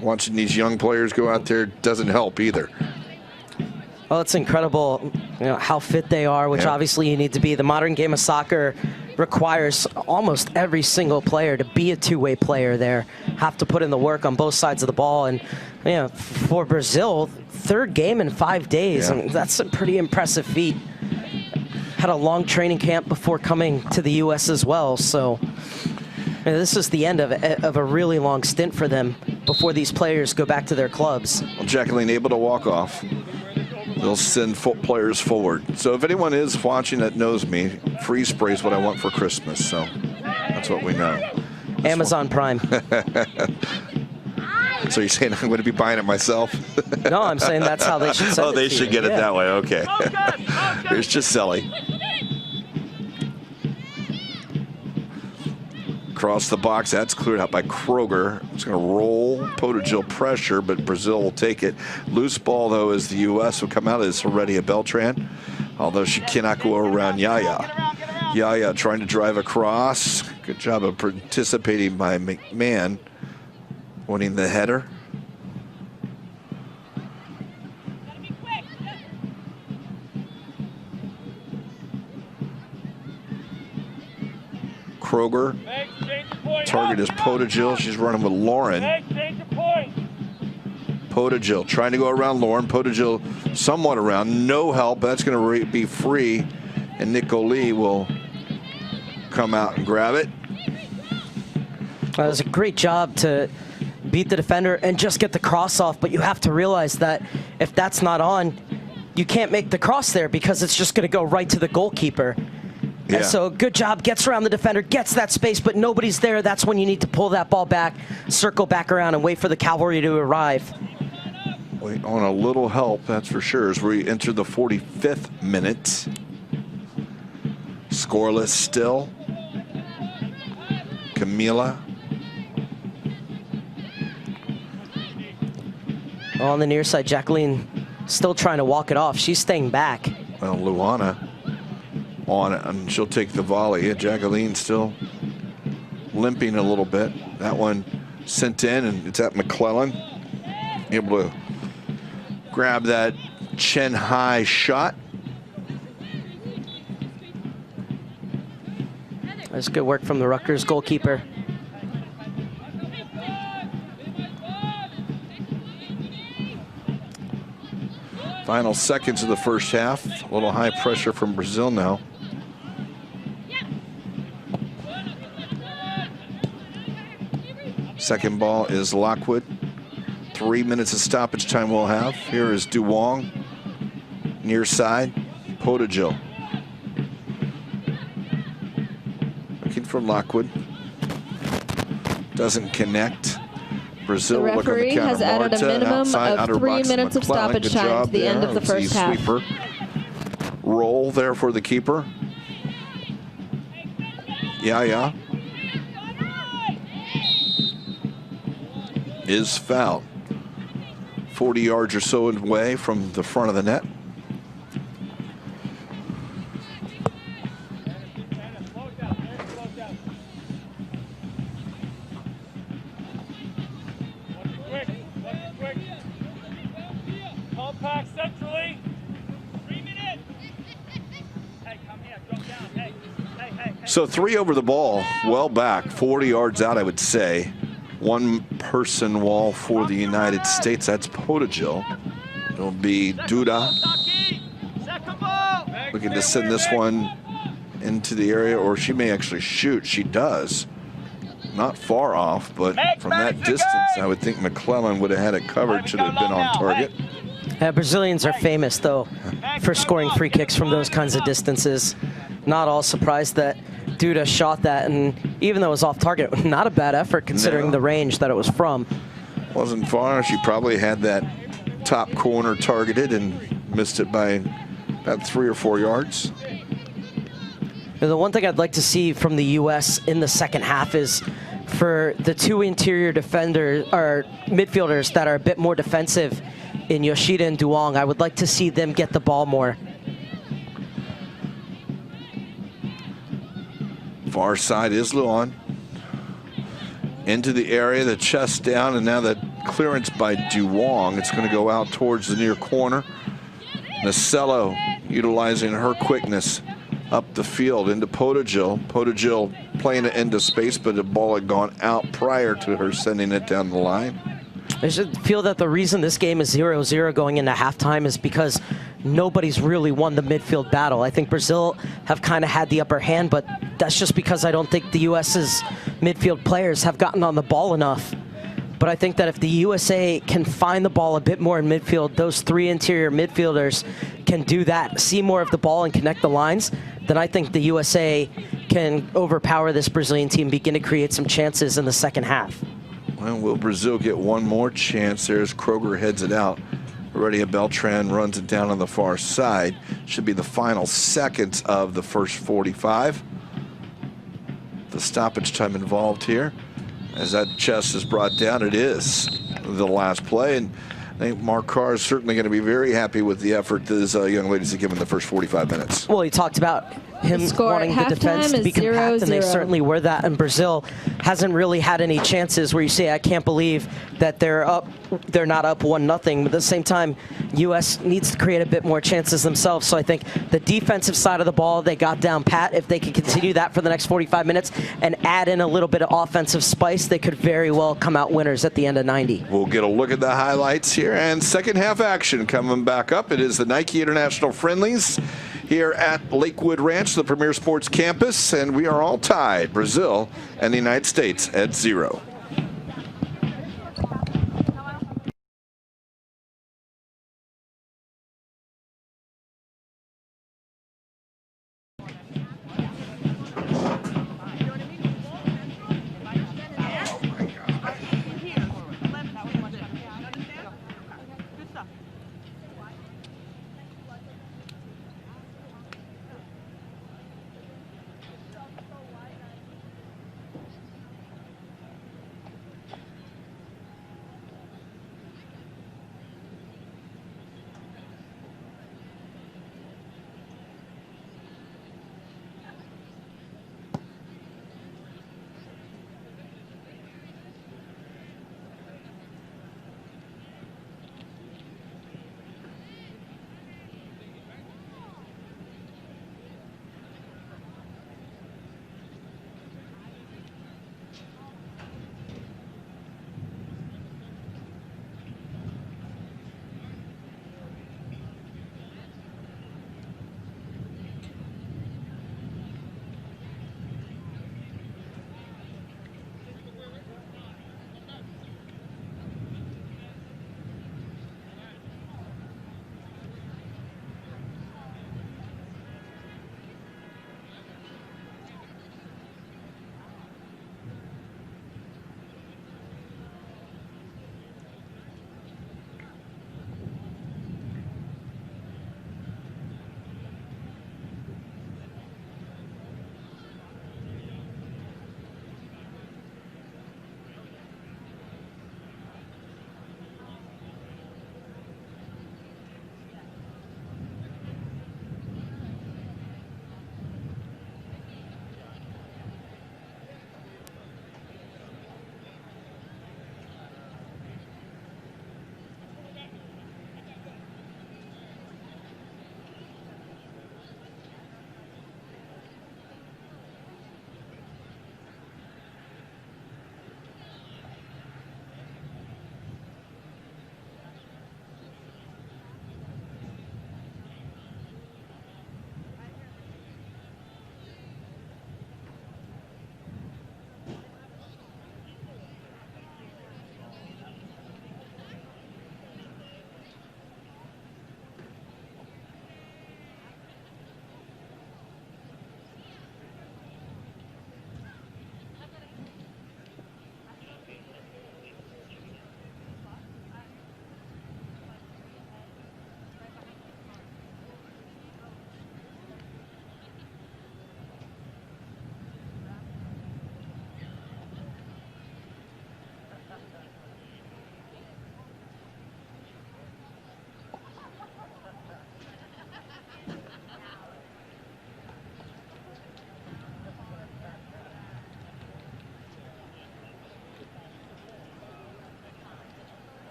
Watching these young players go out there doesn't help either. Well, it's incredible, how fit they are, which obviously you need to be. The modern game of soccer requires almost every single player to be a two-way player there, have to put in the work on both sides of the ball. And for Brazil, 3rd game in 5 days, I mean, that's a pretty impressive feat. Had a long training camp before coming to the U.S. as well, so this is the end of a really long stint for them before these players go back to their clubs. Well, Jacqueline able to walk off. They'll send players forward. So if anyone is watching that knows me, freeze spray is what I want for Christmas. So that's what we know. That's Amazon Prime. So you're saying I'm going to be buying it myself? No, I'm saying that's how they should send it. Oh, they should get it that way. Okay. Here's Gisele. Across the box, that's cleared out by Kroger. It's going to roll. Potagil pressure, but Brazil will take it. Loose ball, though, as the U.S. will come out, is Heredia Beltran, although she cannot go around Yaya. Yaya trying to drive across. Good job of participating by McMahon, winning the header. Kroger. Target is Potagil. She's running with Lauren. Potagil trying to go around Lauren. Potagil somewhat around. No help. That's going to be free. And Nico Lee will come out and grab it. That was a great job to beat the defender and just get the cross off. But you have to realize that if that's not on, you can't make the cross there because it's just going to go right to the goalkeeper. Yeah. And so good job, gets around the defender, gets that space, but nobody's there. That's when you need to pull that ball back, circle back around, and wait for the cavalry to arrive. Wait on a little help, that's for sure, as we enter the 45th minute. Scoreless still. Camila. On the near side, Jacqueline still trying to walk it off. She's staying back. Well, Luana on it, and she'll take the volley. Jacqueline still limping a little bit. That one sent in, and it's at McClellan. Able to grab that chin high shot. That's good work from the Rutgers goalkeeper. Final seconds of the first half. A little high pressure from Brazil now. Second ball is Lockwood. 3 minutes of stoppage time we'll have. Here is Duong. Near side, Potagil. Looking for Lockwood. Doesn't connect. Brazil The referee has added a minimum of 3 minutes of stoppage time to the end of the first half. Sweeper. Roll there for the keeper. Yaya is fouled. 40 yards or so away from the front of the net. Compact centrally. 3 minutes. Hey, come here. Drop down. Hey. Hey. So 3 over the ball, well back, 40 yards out, I would say. One person wall for the United States. That's Potagil. It'll be Duda looking to send this one into the area, or she may actually shoot. She does. Not far off, but from that distance, I would think McClellan would have had it covered, should have been on target. Brazilians are famous, though, for scoring free kicks from those kinds of distances. not all surprised that Duda shot that, and even though it was off target, not a bad effort considering the range that it was from. Wasn't far. She probably had that top corner targeted and missed it by about 3 or 4 yards. And the one thing I'd like to see from the U.S. in the second half is for the 2 interior defenders or midfielders that are a bit more defensive in Yoshida and Duong. I would like to see them get the ball more. Far side is Luan. Into the area, the chest down, and now the clearance by Duong. It's going to go out towards the near corner. Nacello utilizing her quickness up the field into Potagil. Potagil playing it into space, but the ball had gone out prior to her sending it down the line. I should feel that the reason this game is 0-0 going into halftime is because nobody's really won the midfield battle. I think Brazil have kind of had the upper hand, but that's just because I don't think the U.S.'s midfield players have gotten on the ball enough. But I think that if the USA can find the ball a bit more in midfield, those 3 interior midfielders can do that, see more of the ball and connect the lines, then I think the USA can overpower this Brazilian team, begin to create some chances in the second half. Well, will Brazil get one more chance? There's Kroger heads it out. Aurelia Beltran runs it down on the far side. Should be the final seconds of the first 45. The stoppage time involved here. As that chest is brought down, it is the last play. And I think Mark Carr is certainly going to be very happy with the effort these young ladies have given the first 45 minutes. Well, he talked about him wanting the defense to be compact, and they certainly were that. And Brazil hasn't really had any chances where you say, I can't believe that they're not up 1-0. But at the same time, U.S. needs to create a bit more chances themselves. So I think the defensive side of the ball, they got down pat. If they can continue that for the next 45 minutes and add in a little bit of offensive spice, they could very well come out winners at the end of 90. We'll get a look at the highlights here, and second half action coming back up. It is the Nike International Friendlies here at Lakewood Ranch, the premier sports campus, and we are all tied, Brazil and the United States at 0.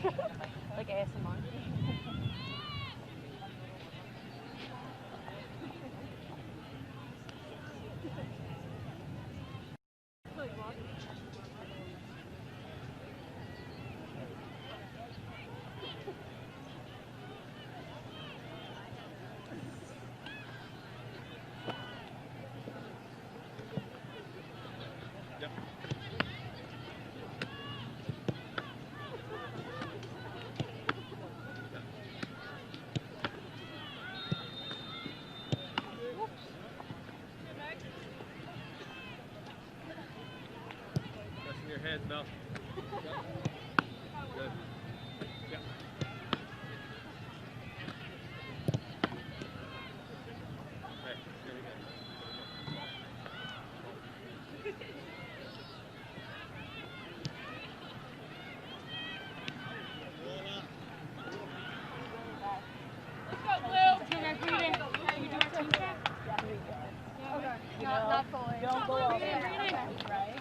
Like ASMR. Head, Mel. Good. Yeah. Okay, here we go. Let's go, Blue. Do you guys read it? Can we do our team check? Yeah. Okay. Not fully. Don't go over there. Right?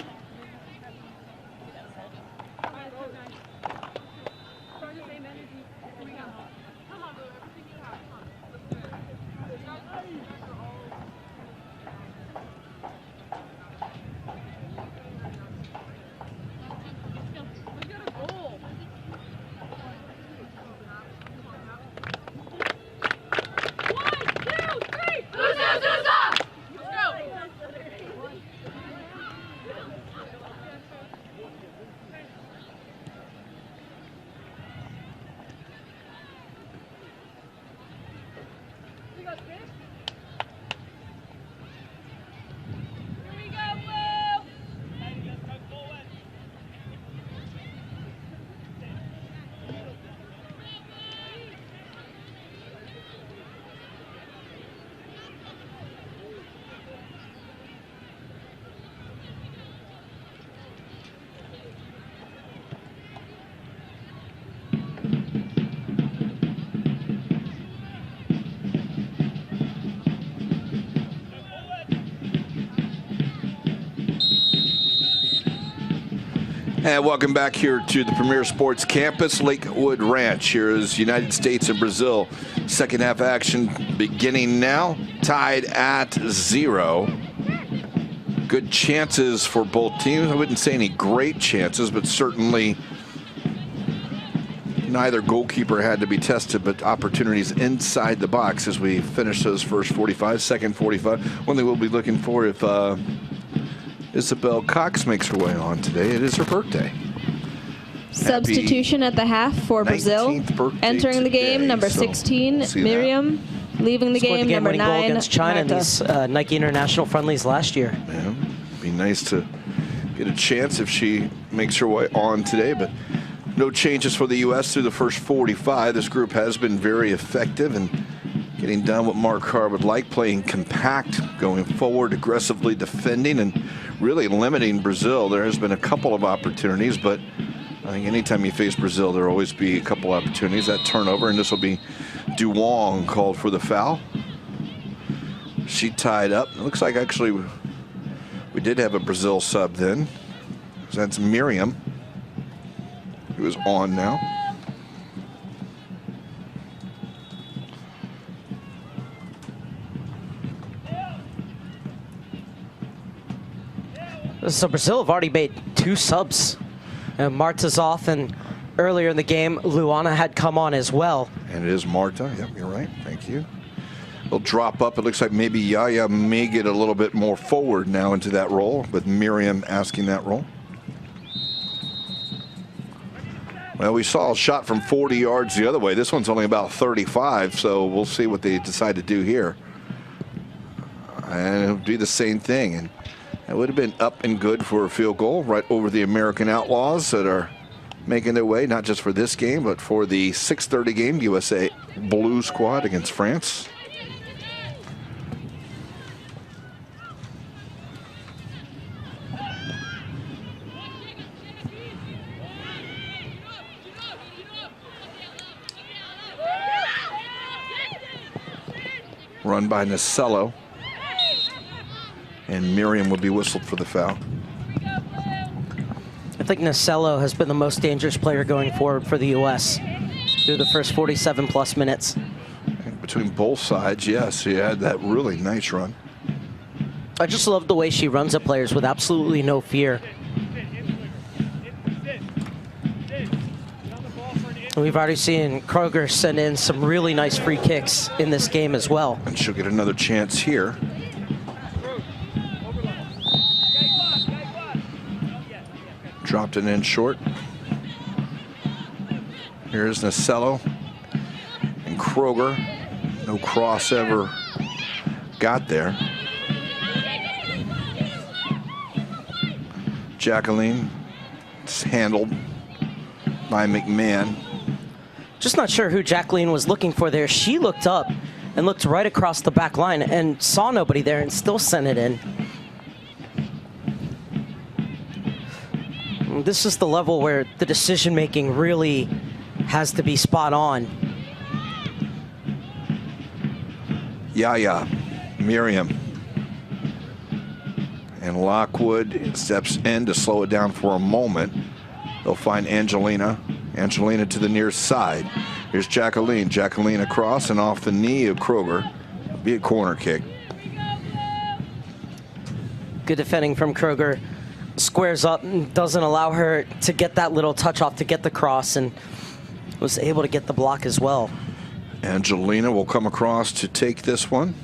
And welcome back here to the Premier Sports Campus, Lakewood Ranch. Here is United States and Brazil. Second half action beginning now, tied at 0. Good chances for both teams. I wouldn't say any great chances, but certainly neither goalkeeper had to be tested, but opportunities inside the box as we finish those first 45, second 45. One thing we'll be looking for if Isabel Cox makes her way on today. It is her birthday. Substitution at the half for Brazil. Entering the game, number 16, Miriam. Leaving the game, number 9, goal against China in these Nike International friendlies last year. Yeah, be nice to get a chance if she makes her way on today, but no changes for the U.S. through the first 45. This group has been very effective in getting done what Mark Carr would like, playing compact, going forward, aggressively defending, and really limiting Brazil. There has been a couple of opportunities, but I think anytime you face Brazil, there will always be a couple opportunities. That turnover, and this will be Duong called for the foul. She tied up. It looks like actually we did have a Brazil sub then. That's Miriam, who is on now. So Brazil have already made 2 subs. And Marta's off, and earlier in the game, Luana had come on as well. And it is Marta. Yep, you're right. Thank you. They'll drop up. It looks like maybe Yaya may get a little bit more forward now into that role, with Miriam asking that role. Well, we saw a shot from 40 yards the other way. This one's only about 35, so we'll see what they decide to do here. And it'll do the same thing. And it would have been up and good for a field goal right over the American Outlaws that are making their way, not just for this game, but for the 6:30 game, USA Blue squad against France. Run by Nacello. And Miriam will be whistled for the foul. I think Nacello has been the most dangerous player going forward for the U.S. through the first 47+ minutes. Between both sides, yes, she had that really nice run. I just love the way she runs at players with absolutely no fear. We've already seen Kroger send in some really nice free kicks in this game as well. And she'll get another chance here. Dropped it in short. Here's Nacello and Kroger. No cross ever got there. Jacqueline is handled by McMahon. Just not sure who Jacqueline was looking for there. She looked up and looked right across the back line and saw nobody there and still sent it in. This is the level where the decision-making really has to be spot on. Yaya, Miriam. And Lockwood steps in to slow it down for a moment. They'll find Angelina. Angelina to the near side. Here's Jacqueline. Jacqueline across and off the knee of Kroger. Be a corner kick. Good defending from Kroger. Squares up and doesn't allow her to get that little touch off to get the cross, and was able to get the block as well. Angelina will come across to take this one.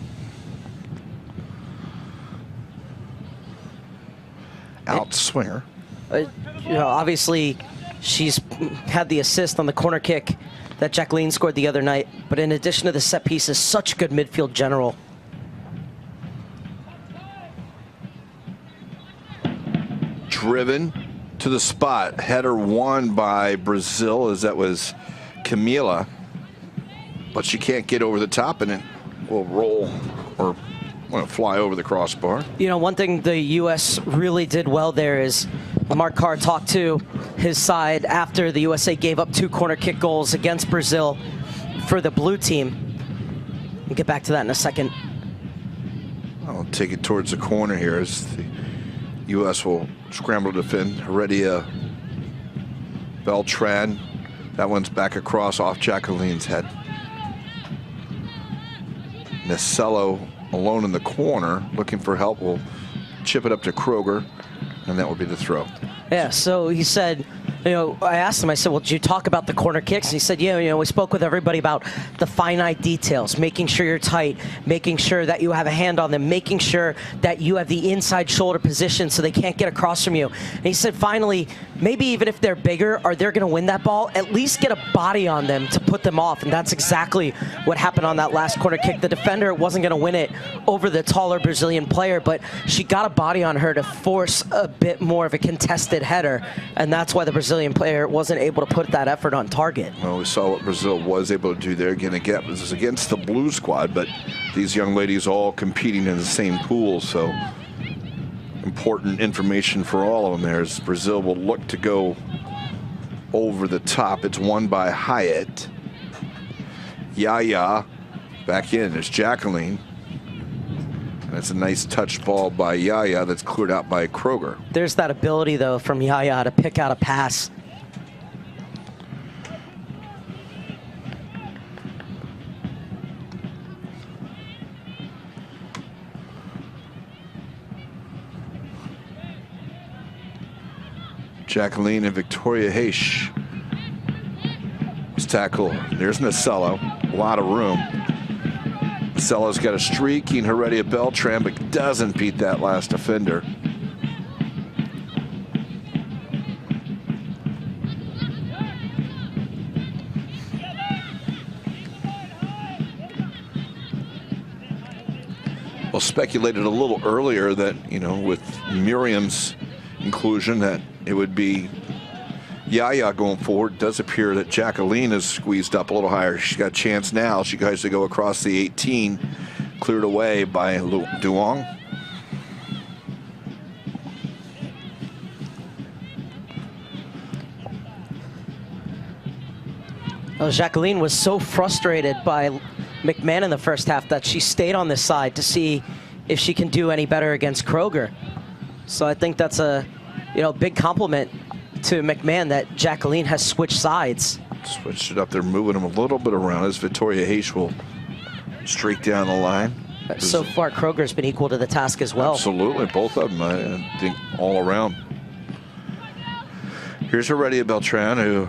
Out swinger. You know, obviously, she's had the assist on the corner kick that Jacqueline scored the other night, but in addition to the set piece, is such a good midfield general. Driven to the spot. Header won by Brazil, as that was Camila, but she can't get over the top, and it will roll or fly over the crossbar. You know, one thing the U.S. really did well there is Mark Carr talked to his side after the USA gave up 2 corner kick goals against Brazil for the blue team. We'll get back to that in a second. I'll take it towards the corner here as the U.S. will scramble to defend. Heredia Beltran. That one's back across off Jacqueline's head. Nacello alone in the corner, looking for help, will chip it up to Kroger, and that will be the throw. Yeah, so he said, you know, I asked him, I said, well, did you talk about the corner kicks? And he said, yeah, you know, we spoke with everybody about the finite details, making sure you're tight, making sure that you have a hand on them, making sure that you have the inside shoulder position so they can't get across from you. And he said, finally, maybe even if they're bigger or they're going to win that ball, at least get a body on them to put them off. And that's exactly what happened on that last corner kick. The defender wasn't going to win it over the taller Brazilian player, but she got a body on her to force a bit more of a contested header. And that's why the Brazilian player wasn't able to put that effort on target. Well, we saw what Brazil was able to do there. Again, this is against the blue squad, but these young ladies all competing in the same pool, so important information for all of them there as Brazil will look to go over the top. It's won by Hyatt. Yaya back in. There's Jacqueline. And it's a nice touch ball by Yaya that's cleared out by Kroger. There's that ability, though, from Yaya to pick out a pass. Jacqueline and Victoria Heish. This tackle. There's Nacello. A lot of room. Nacello's got a streaking Heredia Beltran, but doesn't beat that last defender. Well, speculated a little earlier that, you know, with Miriam's inclusion, that it would be Yaya going forward. It does appear that Jacqueline is squeezed up a little higher. She's got a chance now. She tries to go across the 18, cleared away by Duong. Well, Jacqueline was so frustrated by McMahon in the first half that she stayed on this side to see if she can do any better against Kroger. So I think that's a, you know, big compliment to McMahon that Jacqueline has switched sides. Switched it up. They're moving him a little bit around as Victoria Heish will streak down the line. So far, Kroger's been equal to the task as well. Absolutely, both of them, I think, all around. Here's Heredia Beltran, who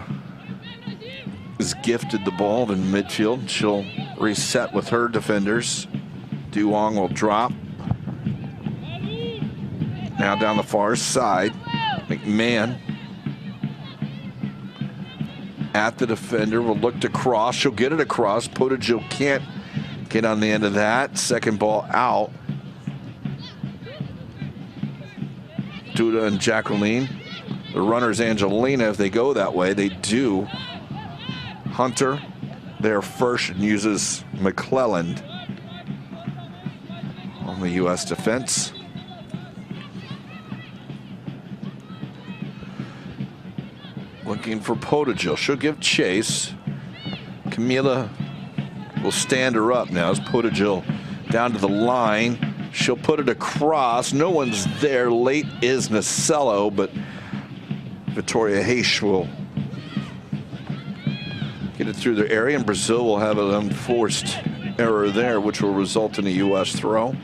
is gifted the ball in midfield. She'll reset with her defenders. Duong will drop. Now down the far side. McMahon at the defender, will look to cross. She'll get it across. Potajo can't get on the end of that. Second ball out. Duda and Jacqueline. The runner's Angelina. If they go that way, they do. Hunter there first and uses McClelland on the U.S. defense. Looking for Potajo. She'll give chase. Camila will stand her up now as Potajo down to the line. She'll put it across. No one's there. Late is Nacello, but Victoria Heish will get it through the area, and Brazil will have an unforced error there, which will result in a U.S. throw.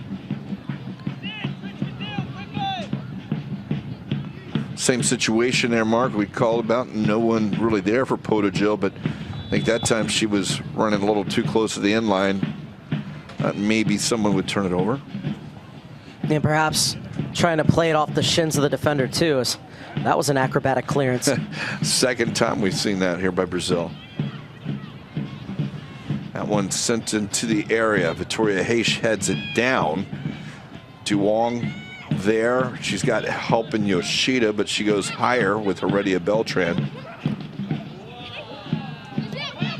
Same situation there, Mark. We called about no one really there for Potajo, but I think that time she was running a little too close to the end line. Maybe someone would turn it over. And perhaps trying to play it off the shins of the defender too. That was an acrobatic clearance. Second time we've seen that here by Brazil. That one sent into the area. Victoria Heish heads it down. Duong there. She's got help in Yoshida, but she goes higher with Heredia Beltran.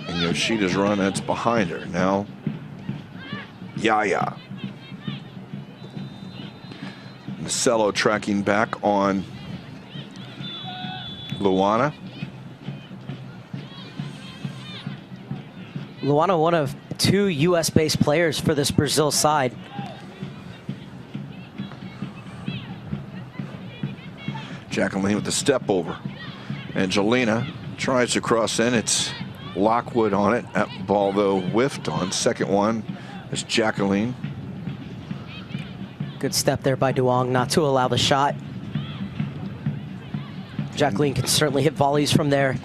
And Yoshida's run, that's behind her. Now, Yaya. Nacello tracking back on Luana. Luana, one of two U.S.-based players for this Brazil side. Jacqueline with the step over. Angelina tries to cross in. It's Lockwood on it. That ball, though, whiffed on. Second one is Jacqueline. Good step there by Duong not to allow the shot. Jacqueline can certainly hit volleys from there.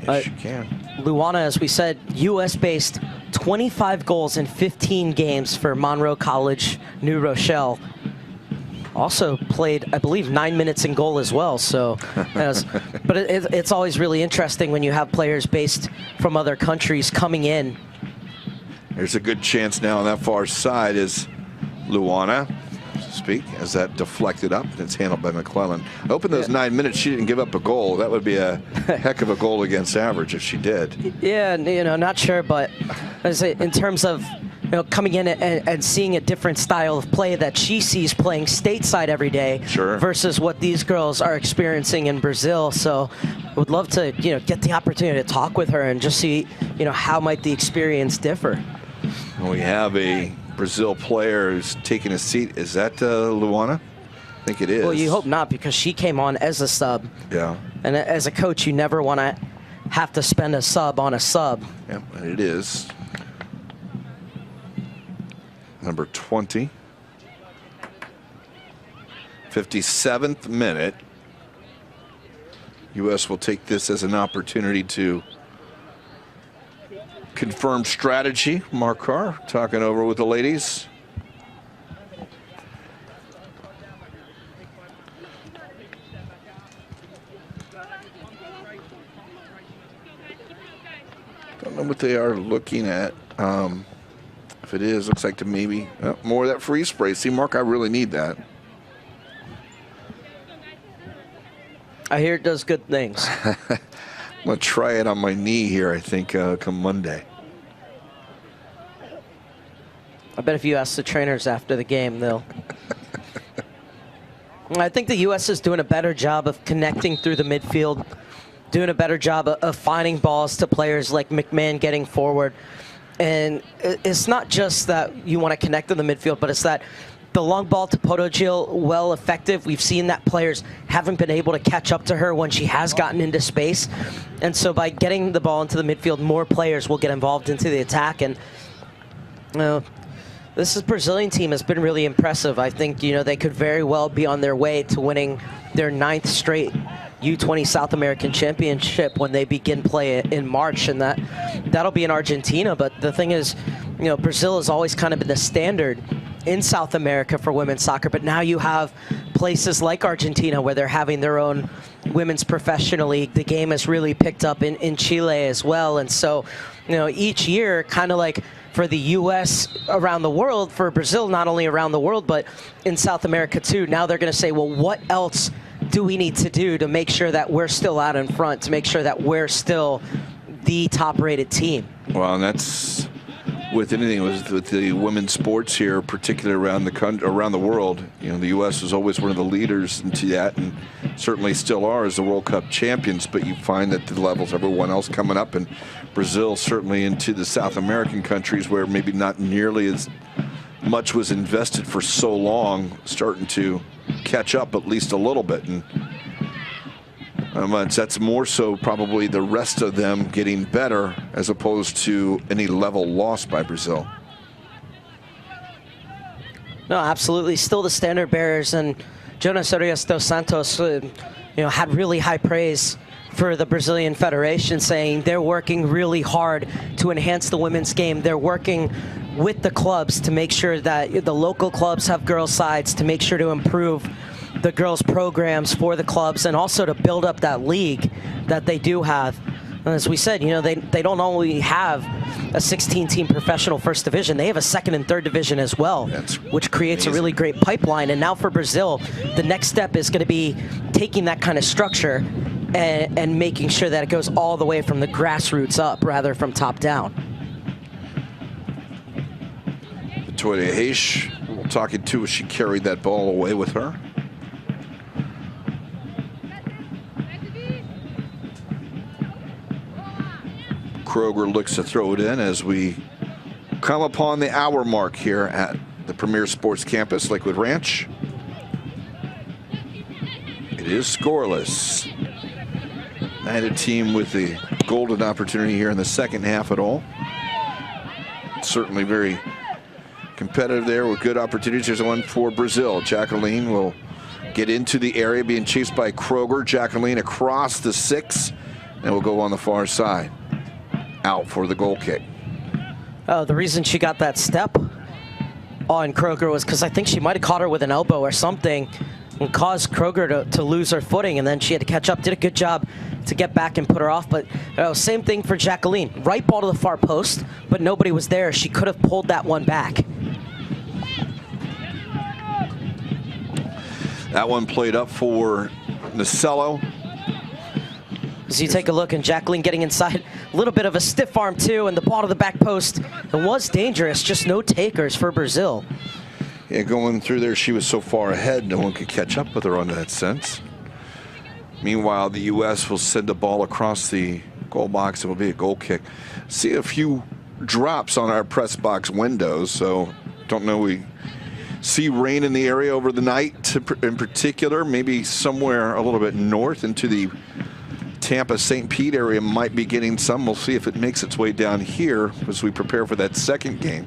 Yes, she can. Luana, as we said, U.S.-based, 25 goals in 15 games for Monroe College, New Rochelle. Also played, I believe, 9 minutes in goal as well. So, but it's always really interesting when you have players based from other countries coming in. There's a good chance now on that far side is Luana, so to speak, as that deflected up. And it's handled by McClellan. I hope in those 9 minutes she didn't give up a goal. That would be a heck of a goal against average if she did. Yeah, you know, not sure, but as in terms of, you know, coming in and seeing a different style of play that she sees playing stateside every day, sure, versus what these girls are experiencing in Brazil. So I would love to, you know, get the opportunity to talk with her and just see, you know, how might the experience differ. We have a Brazil player who's taking a seat. Is that Luana? I think it is. Well, you hope not, because she came on as a sub. Yeah. And as a coach, you never want to have to spend a sub on a sub. Yeah, and it is. Number 20. 57th minute. U.S. will take this as an opportunity to confirm strategy. Mark Carr talking over with the ladies. Don't know what they are looking at. If it is, looks like to maybe more of that freeze spray. See, Mark, I really need that. I hear it does good things. I'm going to try it on my knee here, I think, come Monday. I bet if you ask the trainers after the game, they'll... I think the U.S. is doing a better job of connecting through the midfield, doing a better job of finding balls to players like McMahon getting forward. And it's not just that you want to connect in the midfield, but it's that the long ball to Podojil, well effective. We've seen that players haven't been able to catch up to her when she has gotten into space. And so by getting the ball into the midfield, more players will get involved into the attack. And this Brazilian team has been really impressive. I think, they could very well be on their way to winning their 9th straight U20 South American Championship when they begin play in March, and that'll be in Argentina. But the thing is, Brazil has always kind of been the standard in South America for women's soccer, but now you have places like Argentina where they're having their own women's professional league. The game has really picked up in Chile as well, and so each year, kind of like for the U.S. around the world, for Brazil not only around the world but in South America too, now they're going to say, well, what else do we need to do to make sure that we're still out in front, to make sure that we're still the top-rated team? Well, and that's with anything with the women's sports here, particularly around the world. The U.S. is always one of the leaders into that, and certainly still are as the World Cup champions. But you find that the levels of everyone else coming up, and Brazil certainly into the South American countries where maybe not nearly as much was invested for so long, starting to catch up at least a little bit. And that's more so probably the rest of them getting better as opposed to any level lost by Brazil. No, absolutely. Still the standard bearers, and Jonas Arias dos Santos had really high praise for the Brazilian Federation, saying they're working really hard to enhance the women's game. They're working with the clubs to make sure that the local clubs have girls' sides, to make sure to improve the girls' programs for the clubs, and also to build up that league that they do have. And as we said, they don't only have a 16-team professional first division, they have a second and third division as well, which creates amazing. A really great pipeline. And now for Brazil, the next step is going to be taking that kind of structure and making sure that it goes all the way from the grassroots up rather from top down. Victoria Heish, talking to her, she carried that ball away with her. Kroger looks to throw it in as we come upon the hour mark here at the Premier Sports Campus, Lakewood Ranch. It is scoreless. Neither team with the golden opportunity here in the second half at all. Certainly very competitive there with good opportunities. There's one for Brazil. Jacqueline will get into the area, being chased by Kroger. Jacqueline across the 6, and will go on the far side. Out for the goal kick. Oh, the reason she got that step on Kroger was because I think she might have caught her with an elbow or something and caused Kroger to lose her footing, and then she had to catch up. Did a good job to get back and put her off. But same thing for Jacqueline. Right ball to the far post, but nobody was there. She could have pulled that one back. That one played up for Nacello. As you take a look, and Jacqueline getting inside, a little bit of a stiff arm too, and the ball to the back post. It was dangerous, just no takers for Brazil. Yeah, going through there, she was so far ahead, no one could catch up with her on that sense. Meanwhile, the U.S. will send a ball across the goal box. It will be a goal kick. See a few drops on our press box windows, so don't know. We see rain in the area over the night in particular, maybe somewhere a little bit north into the Tampa St. Pete area might be getting some. We'll see if it makes its way down here as we prepare for that second game,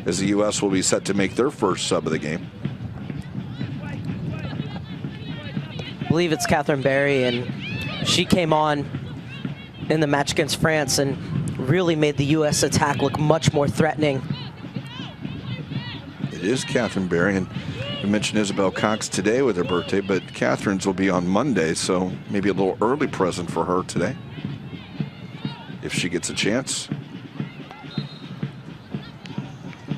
as the U.S. will be set to make their first sub of the game. I believe it's Catherine Barry, and she came on in the match against France and really made the U.S. attack look much more threatening. It is Catherine Barry, and you mentioned Isabel Cox today with her birthday, but Catherine's will be on Monday, so maybe a little early present for her today, if she gets a chance.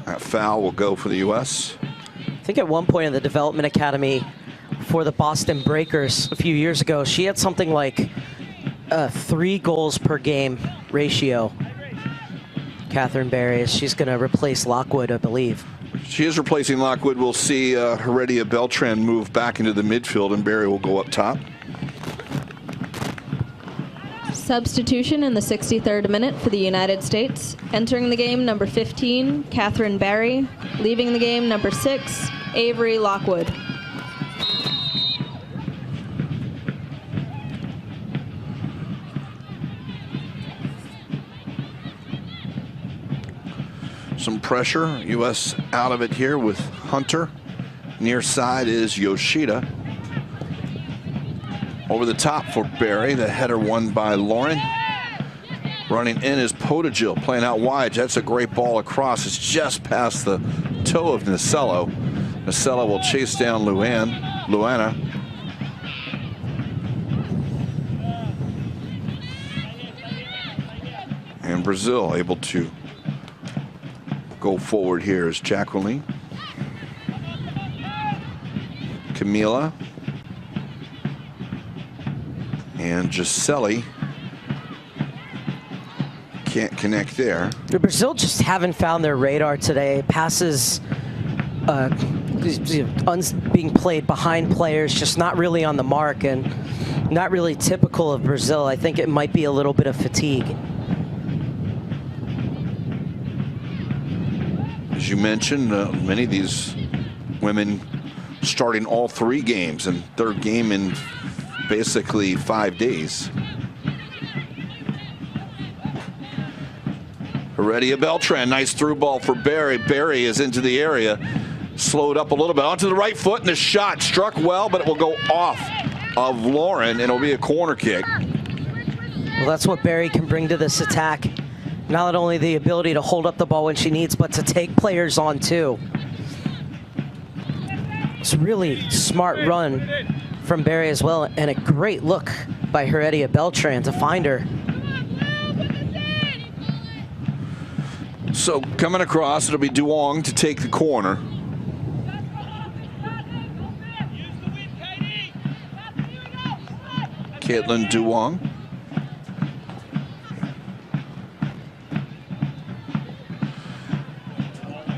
That foul will go for the U.S. I think at one point in the development academy for the Boston Breakers a few years ago, she had something like a 3 goals per game ratio. Catherine Barry, she's going to replace Lockwood, I believe. She is replacing Lockwood. We'll see Heredia Beltran move back into the midfield, and Barry will go up top. Substitution in the 63rd minute for the United States. Entering the game, number 15, Catherine Barry. Leaving the game, number 6, Avery Lockwood. Some pressure. U.S. out of it here with Hunter. Near side is Yoshida. Over the top for Barry. The header won by Lauren. Running in is Potagil, playing out wide. That's a great ball across. It's just past the toe of Nasello. Nasello will chase down Luana. And Brazil able to go forward here is Jacqueline. Camila. And Gisele. Can't connect there. Brazil just haven't found their radar today. Passes being played behind players, just not really on the mark and not really typical of Brazil. I think it might be a little bit of fatigue. As you mentioned, many of these women starting all 3 games and third game in basically 5 days. Heredia Beltran, nice through ball for Barry. Barry is into the area, slowed up a little bit onto the right foot, and the shot struck well, but it will go off of Lauren, and it'll be a corner kick. Well, that's what Barry can bring to this attack. Not only the ability to hold up the ball when she needs, but to take players on too. It's a really smart run from Barry as well, and a great look by Heredia Beltran to find her. So coming across, it'll be Duong to take the corner. Caitlin Duong.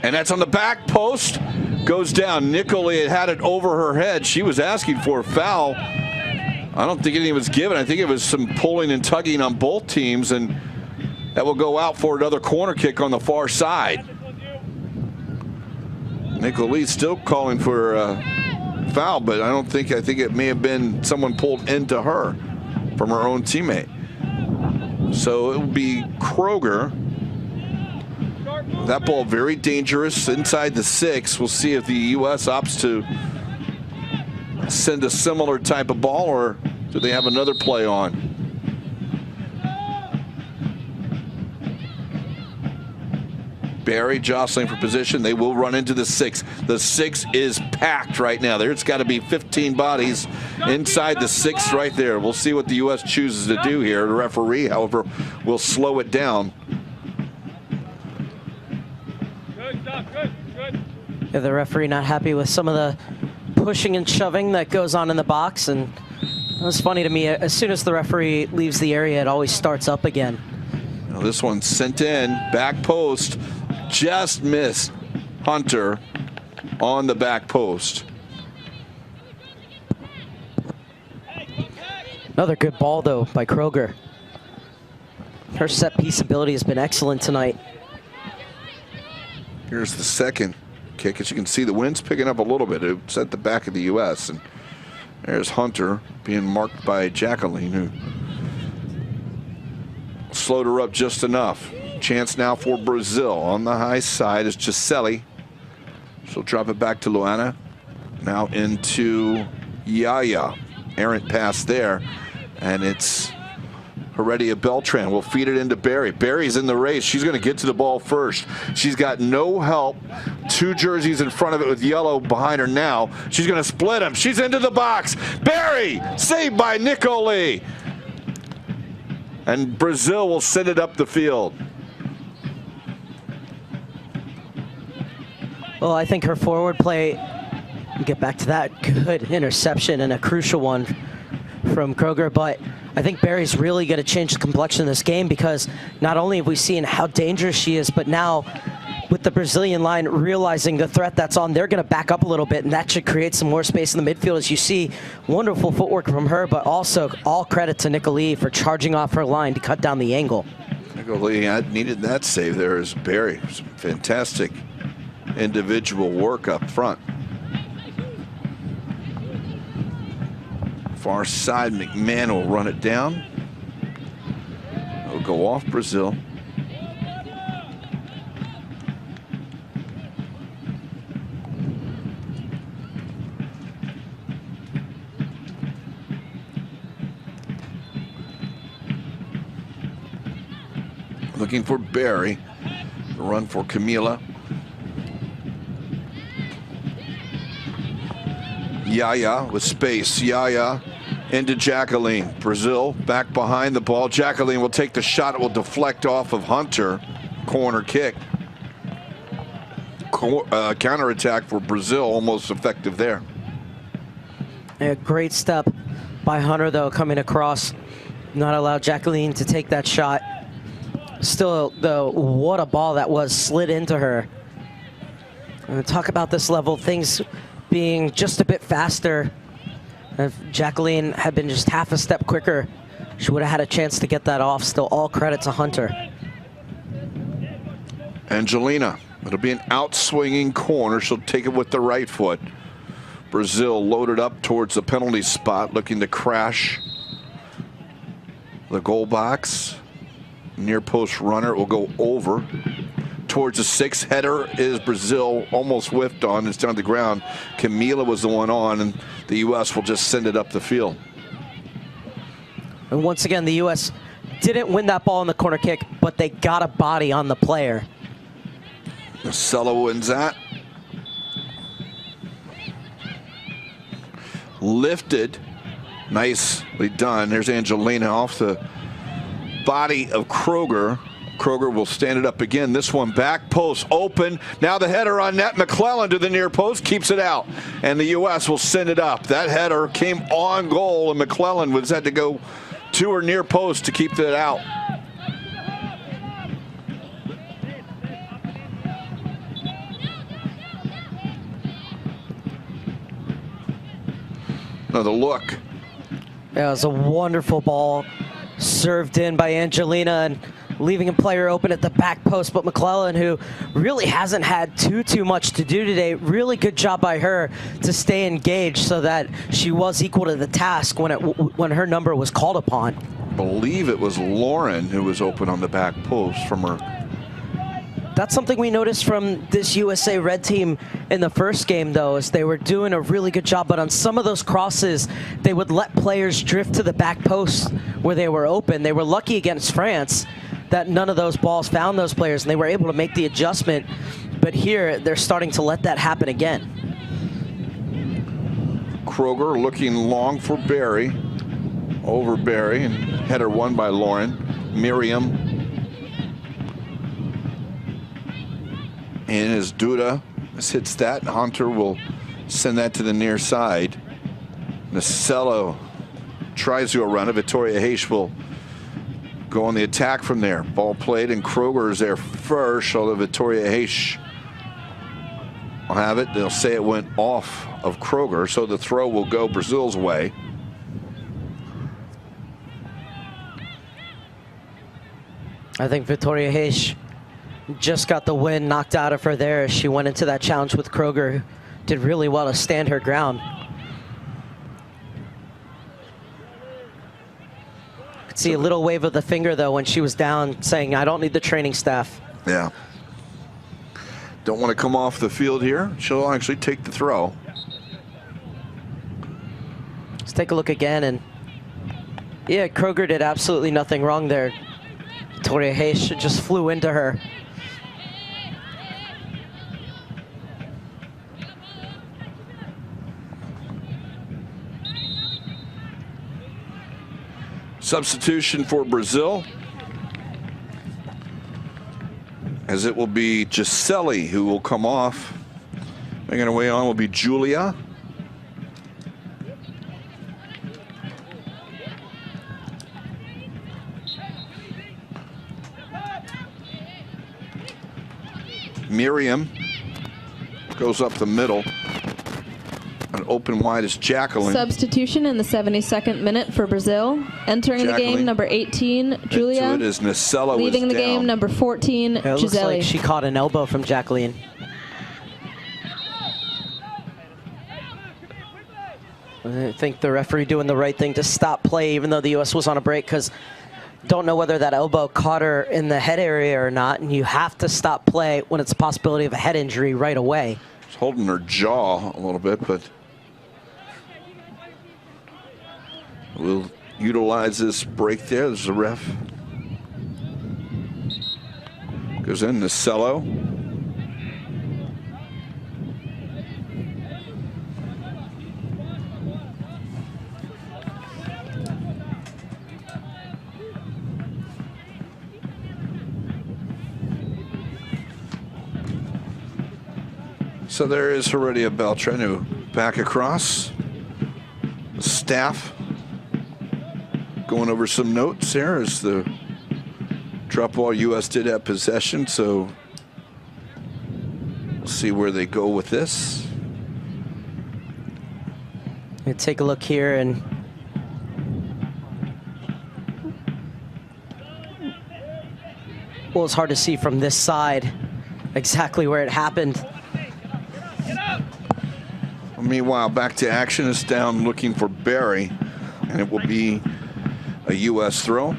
And that's on the back post. Goes down. Nicoli had it over her head. She was asking for a foul. I don't think anything was given. I think it was some pulling and tugging on both teams, and that will go out for another corner kick on the far side. Nicoli still calling for a foul, but I think it may have been someone pulled into her from her own teammate. So it will be Kroger. That ball very dangerous inside the 6. We'll see if the U.S. opts to send a similar type of ball, or do they have another play on? Barry jostling for position. They will run into the 6. The 6 is packed right now. There's got to be 15 bodies inside the 6 right there. We'll see what the U.S. chooses to do here. The referee, however, will slow it down. Yeah, the referee not happy with some of the pushing and shoving that goes on in the box, and it was funny to me. As soon as the referee leaves the area, it always starts up again. Now this one's sent in, back post, just missed Hunter on the back post. Another good ball, though, by Kroger. Her set piece ability has been excellent tonight. Here's the second kick. As you can see, the wind's picking up a little bit. It's at the back of the U.S. And there's Hunter being marked by Jacqueline, who slowed her up just enough. Chance now for Brazil. On the high side is Gisele. She'll drop it back to Luana. Now into Yaya. Errant pass there. And it's Heredia Beltran will feed it into Barry. Barry's in the race. She's going to get to the ball first. She's got no help. 2 jerseys in front of it with yellow behind her now. She's going to split them. She's into the box. Barry saved by Nicoli. And Brazil will send it up the field. Well, I think her forward play, we'll get back to that, good interception and a crucial one from Kroger, but I think Barry's really going to change the complexion of this game, because not only have we seen how dangerous she is, but now with the Brazilian line realizing the threat that's on, they're going to back up a little bit, and that should create some more space in the midfield. As you see, wonderful footwork from her, but also all credit to Nicoli for charging off her line to cut down the angle. Nicoli needed that save there as Barry. Some fantastic individual work up front. Far side, McMahon will run it down. It'll go off Brazil. Looking for Barry. The run for Camila. Yaya with space. Yaya into Jacqueline. Brazil back behind the ball. Jacqueline will take the shot. It will deflect off of Hunter. Corner kick. Counterattack for Brazil. Almost effective there. A great step by Hunter, though, coming across. Not allow Jacqueline to take that shot. Still, though, what a ball that was, slid into her. Talk about this level, things being just a bit faster. If Jacqueline had been just half a step quicker, she would have had a chance to get that off. Still, all credit to Hunter. Angelina, it'll be an outswinging corner. She'll take it with the right foot. Brazil loaded up towards the penalty spot, looking to crash the goal box. Near post runner will go over towards the 6. Header is Brazil almost whiffed on. It's down the ground. Camila was the one on, and the U.S. will just send it up the field. And once again, the U.S. didn't win that ball in the corner kick, but they got a body on the player. Marcelo wins that. Lifted. Nicely done. There's Angelina off the body of Kroger. Kroger will stand it up again. This one back post open. Now the header on net. McClellan to the near post, keeps it out. And the U.S. will send it up. That header came on goal, and McClellan was had to go to her near post to keep that out. Another look. Yeah, it was a wonderful ball. Served in by Angelina and leaving a player open at the back post, but McClellan, who really hasn't had too much to do today, really good job by her to stay engaged so that she was equal to the task when her number was called upon. I believe it was Lauren who was open on the back post from her. That's something we noticed from this USA Red team in the first game, though, is they were doing a really good job, but on some of those crosses, they would let players drift to the back post where they were open. They were lucky against France that none of those balls found those players, and they were able to make the adjustment. But here, they're starting to let that happen again. Kroger looking long for Barry. Over Barry, and header won by Lauren. Miriam. And as Duda hits that, Hunter will send that to the near side. Nacello tries to run it. Victoria Heish will go on the attack from there. Ball played, and Kroger is there first, although Victoria Heish will have it. They'll say it went off of Kroger, so the throw will go Brazil's way. I think Victoria Heish just got the wind knocked out of her there as she went into that challenge with Kroger. Did really well to stand her ground. Could see a little wave of the finger, though, when she was down, saying, I don't need the training staff. Yeah. Don't want to come off the field here. She'll actually take the throw. Let's take a look again. And yeah, Kroger did absolutely nothing wrong there. Victoria Heish just flew into her. Substitution for Brazil, as it will be Giselli who will come off. Making her way on will be Julia. Miriam goes up the middle. And open wide is Jacqueline. Substitution in the 72nd minute for Brazil. Entering the game, number 18, Julia. Into it is Nacello. Leaving the game, number 14, it looks Gisele. like she caught an elbow from Jacqueline. I think the referee doing the right thing to stop play, even though the U.S. was on a break, because don't know whether that elbow caught her in the head area or not, and you have to stop play when it's a possibility of a head injury right away. She's holding her jaw a little bit, but we'll utilize this break there. There's a ref. Goes in to Cello. So there is Heredia Beltran, who back across. The staff going over some notes here as the drop ball. U.S. did have possession, so we'll see where they go with this. Take a look here, and well, it's hard to see from this side exactly where it happened. Meanwhile, back to action. Is down looking for Barry, and it will be a U.S. throw.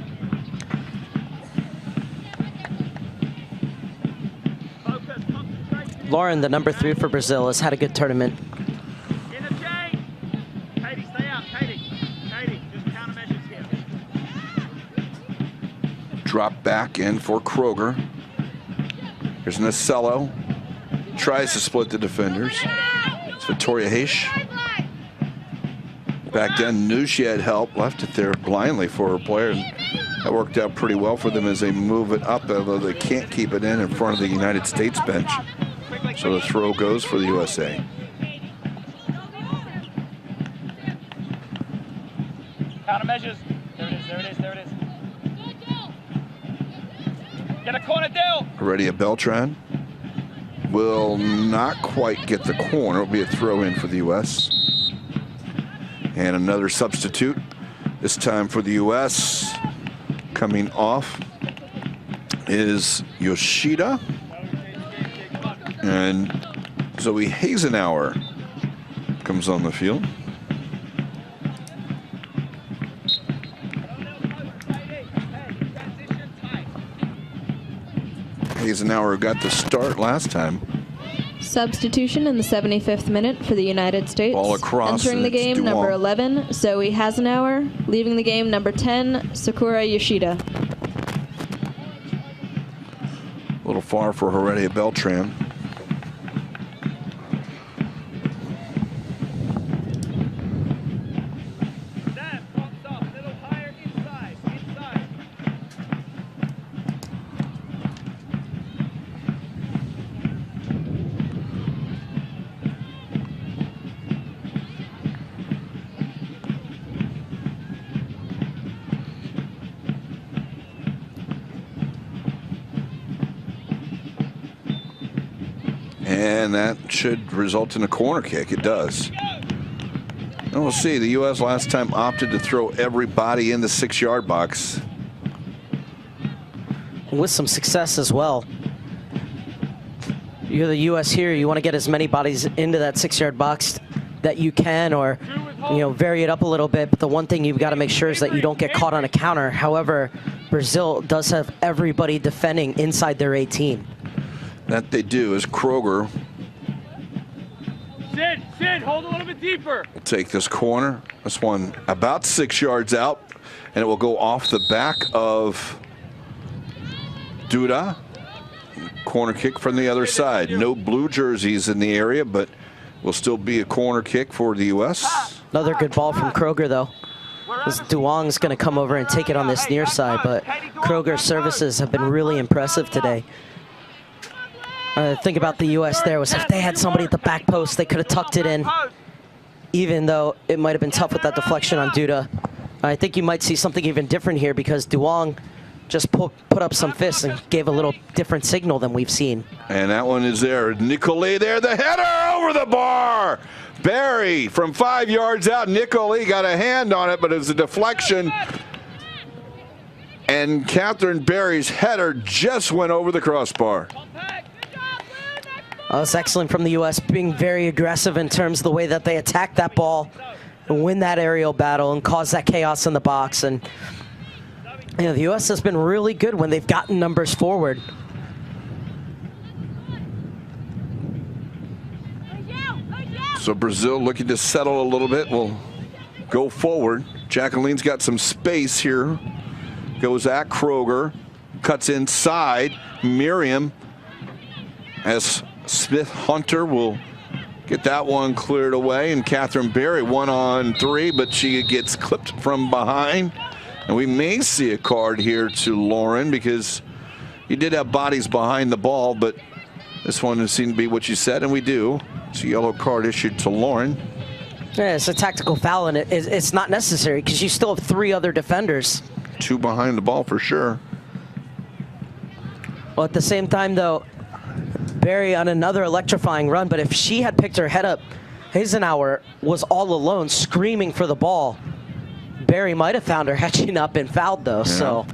Lauren, the number 3 for Brazil, has had a good tournament. In the chain. Katie, stay out. Katie, just countermeasures here. Drop back in for Kroger. Here's Nacello. Tries to split the defenders. It's Victoria Heish. Back then, knew she had help, left it there blindly for her player. And that worked out pretty well for them as they move it up, although they can't keep it in front of the United States bench. So the throw goes for the USA. Countermeasures. There it is. Get a corner, Dill. Heredia Beltran will not quite get the corner. It'll be a throw in for the U.S. And another substitute, this time for the U.S. Coming off is Yoshida. And Zoe Hazenauer comes on the field. Hazenauer got the start last time. Substitution in the 75th minute for the United States. Ball across. Entering the game, Duong. number 11, Zoe Hazenauer. Leaving the game, number 10, Sakura Yoshida. A little far for Heredia Beltran. And that should result in a corner kick. It does. And we'll see. The U.S. last time opted to throw everybody in the 6-yard box. With some success as well. You're the U.S. here. You want to get as many bodies into that 6-yard box that you can, or vary it up a little bit. But the one thing you've got to make sure is that you don't get caught on a counter. However, Brazil does have everybody defending inside their 18. That they do as Kroger Sid, hold a little bit deeper. will take this corner. This one about 6 yards out, and it will go off the back of Duda. Corner kick from the other side. No blue jerseys in the area, but will still be a corner kick for the U.S. Another good ball from Kroger, though. This Duong's going to come over and take it on this near side, but Kroger's services have been really impressive today. Think about the U.S. there was if they had somebody at the back post, they could have tucked it in, even though it might have been tough with that deflection on Duda. I think you might see something even different here because Duong just put up some fists and gave a little different signal than we've seen. And that one is there. Nicolai there, the header over the bar. Barry from 5 yards out. Nicolai got a hand on it, but it was a deflection. And Catherine Barry's header just went over the crossbar. It's excellent from the U.S. being very aggressive in terms of the way that they attacked that ball. win that aerial battle and cause that chaos in the box. And you know, the U.S. has been really good when they've gotten numbers forward. So Brazil looking to settle a little bit. Will go forward. Jacqueline's got some space here. Goes at Kroger. Cuts inside. Miriam as Smith Hunter will get that one cleared away. And Catherine Berry 1-on-3, but she gets clipped from behind. And we may see a card here to Lauren because you did have bodies behind the ball, but this one seemed to be what you said, and we do. It's a yellow card issued to Lauren. Yeah, it's a tactical foul, and it's not necessary because you still have 3 other defenders. 2 behind the ball for sure. Well, at the same time, though, Barry on another electrifying run, but if she had picked her head up, Eisenhower was all alone screaming for the ball. Barry might have found her had she not been fouled, though, so.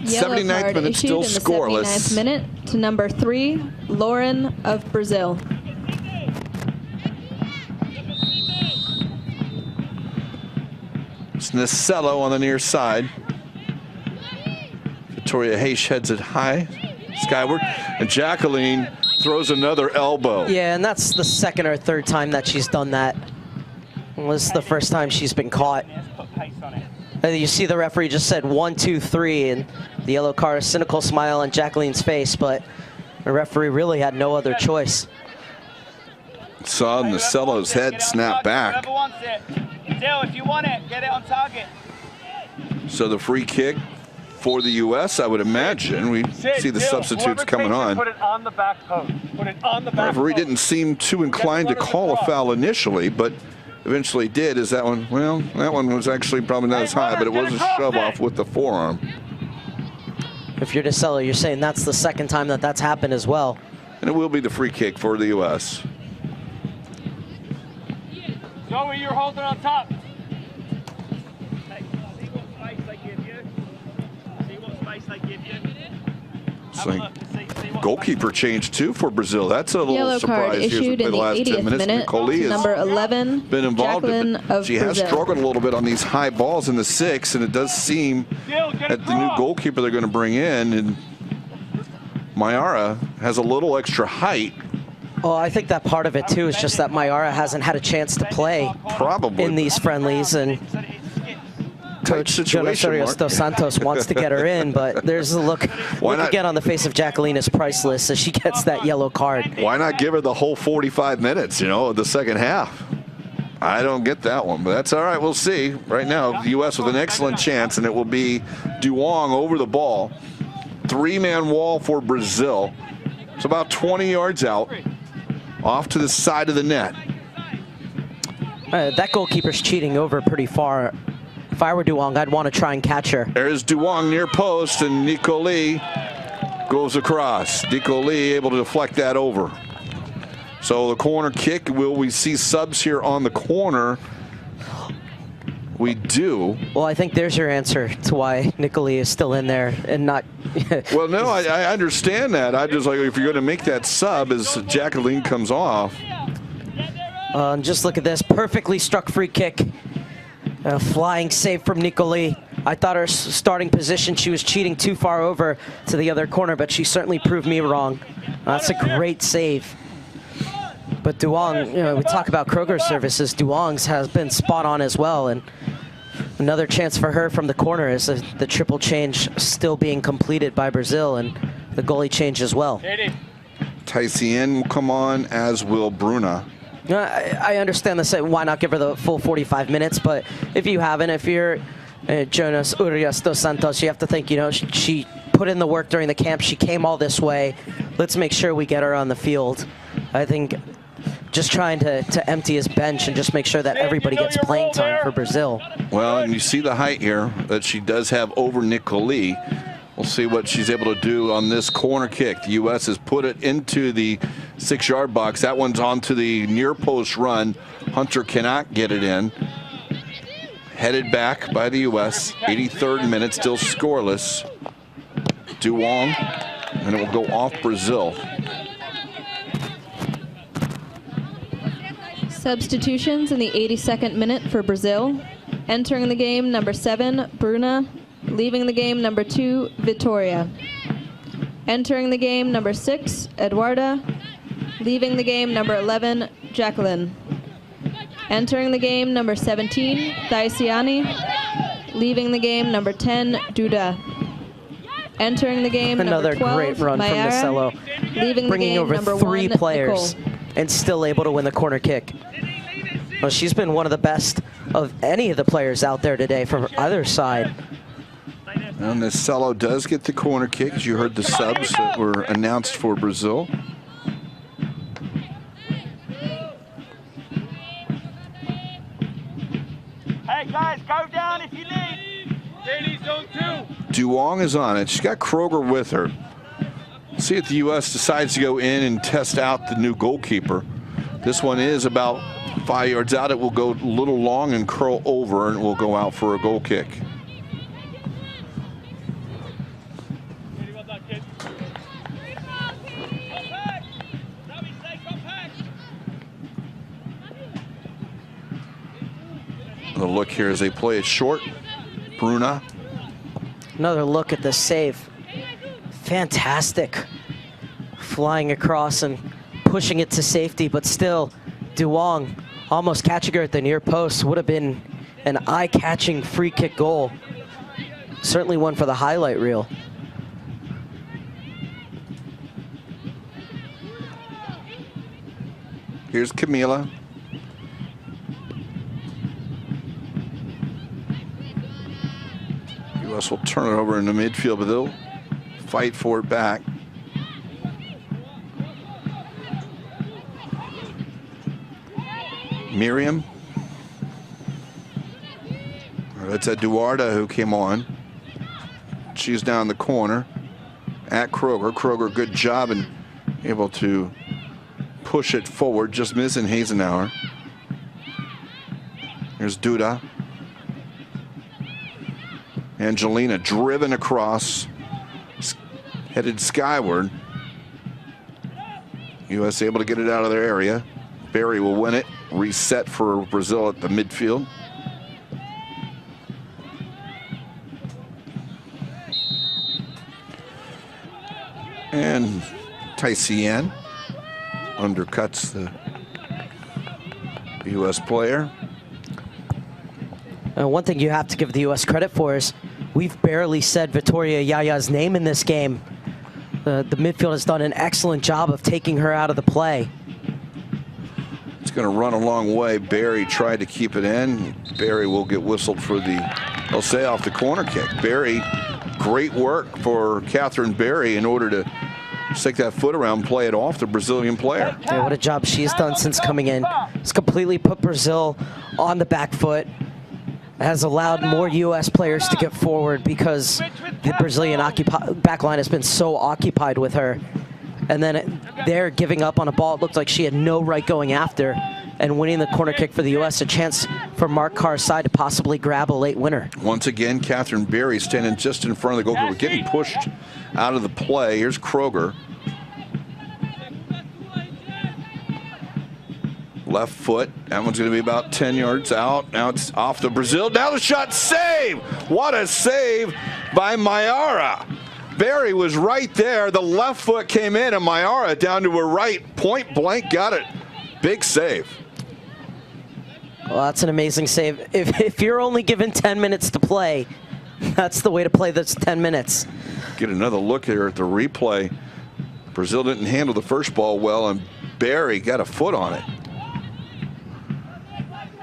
Yellow 79th card minute, issued still in the scoreless. 79th minute to number 3, Lauren of Brazil. It's Nacello on the near side. Victoria Hayes heads it high, skyward, and Jacqueline throws another elbow. Yeah, and that's the 2nd or 3rd time that she's done that. This is the first time she's been caught. And you see the referee just said 1, 2, 3, and the yellow card, a cynical smile on Jacqueline's face, but the referee really had no other choice. Saw Nacello's head snap back. Whoever wants it. Dill, if you want it, get it on target. So the free kick for the U.S., I would imagine. We see the substitutes coming on. Put it on the back post. Put it on the back post. The referee didn't seem too inclined to call a foul initially, but eventually did. Is that one? Well, that one was actually probably not as high, but it was a shove off with the forearm. If you're Nacello, you're saying that's the 2nd time that that's happened as well. And it will be the free kick for the U.S. Zoe, you're holding on top. See what space they give you. See what space they give you. It's like goalkeeper change too for Brazil. That's a little Yellow card surprise here issued for in the the last 10 80th minutes. minute Nicole to has number 11, been involved. Jacqueline of She has Brazil. struggled a little bit on these high balls in the 6, and it does seem that the new goalkeeper they're going to bring in, and Mayara has a little extra height. Well, I think that part of it, too, is just that Mayara hasn't had a chance to play Probably in these friendlies, and Coach Jonas Arias dos Santos wants to get her in, but there's a look again on the face of Jacqueline is priceless as she gets that yellow card. Why not give her the whole 45 minutes, you know, of the second half? I don't get that one, but that's all right. We'll see. Right now, the U.S. with an excellent chance, and it will be Duong over the ball. 3-man wall for Brazil. It's about 20 yards out, off to the side of the net. That goalkeeper's cheating over pretty far. If I were Duong, I'd want to try and catch her. There's Duong near post, and Nicoli goes across. Nicoli able to deflect that over. So the corner kick, will we see subs here on the corner? We do. Well, I think there's your answer to why Nicoli is still in there and not... Well, no, I understand that. I just like, if you're going to make that sub as Jacqueline comes off. Just look at this. Perfectly struck free kick. Flying save from Nicoli. I thought her starting position, she was cheating too far over to the other corner, but she certainly proved me wrong. That's a great save. But Duong, you know, we talk about Kroger's services. Duong's has been spot on as well, and another chance for her from the corner is the triple change still being completed by Brazil, and the goalie change as well. Tycian will come on, as will Bruna. I understand the say, why not give her the full 45 minutes, but if you haven't, if you're Jonas Arias dos Santos, you have to think, you know, she put in the work during the camp. She came all this way. Let's make sure we get her on the field. I think just trying to empty his bench and just make sure that everybody gets playing time for Brazil. Well, and you see the height here that she does have over Nicoli. We'll see what she's able to do on this corner kick. The U.S. has put it into the 6-yard box. That one's onto the near post run. Hunter cannot get it in. Headed back by the U.S. 83rd minute, still scoreless. Duong, and it will go off Brazil. Substitutions in the 82nd minute for Brazil. Entering the game, number 7, Bruna. Leaving the game, number 2, Vitória. Entering the game, number 6, Eduarda. Leaving the game, number 11, Jacqueline. Entering the game, number 17, Thaisiani. Leaving the game, number 10, Duda. Entering the game, Another number 12, great run Mayara. from Nicello, Leaving bringing the game, over number 3 1, players Nicole. and still able to win the corner kick. Well, she's been one of the best of any of the players out there today from either side. And Nicello does get the corner kick, as you heard the subs that were announced for Brazil. Hey guys, go down if you need. Feliz zone 2. Duong is on it. She's got Kroger with her. See if the U.S. decides to go in and test out the new goalkeeper. This one is about 5 yards out. It will go a little long and curl over, and it will go out for a goal kick. The look here as they play it short. Bruna. Another look at the save. Fantastic. Flying across and pushing it to safety, but still, Duong almost catching her at the near post. Would have been an eye-catching free kick goal. Certainly one for the highlight reel. Here's Camila. U.S. will turn it over in the midfield, but they'll fight for it back. Miriam. That's Eduarda who came on. She's down the corner at Kroger. Kroger, good job and able to push it forward, just missing Hazenauer. Here's Duda. Angelina driven across, headed skyward. U.S. able to get it out of their area. Barry will win it. Reset for Brazil at the midfield. And Thaisian undercuts the U.S. player. One thing you have to give the U.S. credit for is we've barely said Vitória Yaya's name in this game. The midfield has done an excellent job of taking her out of the play. It's going to run a long way. Barry tried to keep it in. Barry will get whistled for the, they'll say, off the corner kick. Barry, great work for Catherine Barry in order to stick that foot around, play it off the Brazilian player. Yeah, what a job she's done since coming in. It's completely put Brazil on the back foot. Has allowed more U.S. players to get forward because the Brazilian backline has been so occupied with her. And then they're giving up on a ball it looked like she had no right going after, and winning the corner kick for the U.S., a chance for Mark Carr's side to possibly grab a late winner. Once again, Catherine Barry standing just in front of the goalkeeper, getting pushed out of the play. Here's Kroger. Left foot, that one's going to be about 10 yards out. Now it's off to Brazil. Now the shot, save! What a save by Mayara. Barry was right there. The left foot came in, and Mayara down to her right, point blank, got it. Big save. Well, that's an amazing save. If you're only given 10 minutes to play, that's the way to play this 10 minutes. Get another look here at the replay. Brazil didn't handle the first ball well, and Barry got a foot on it.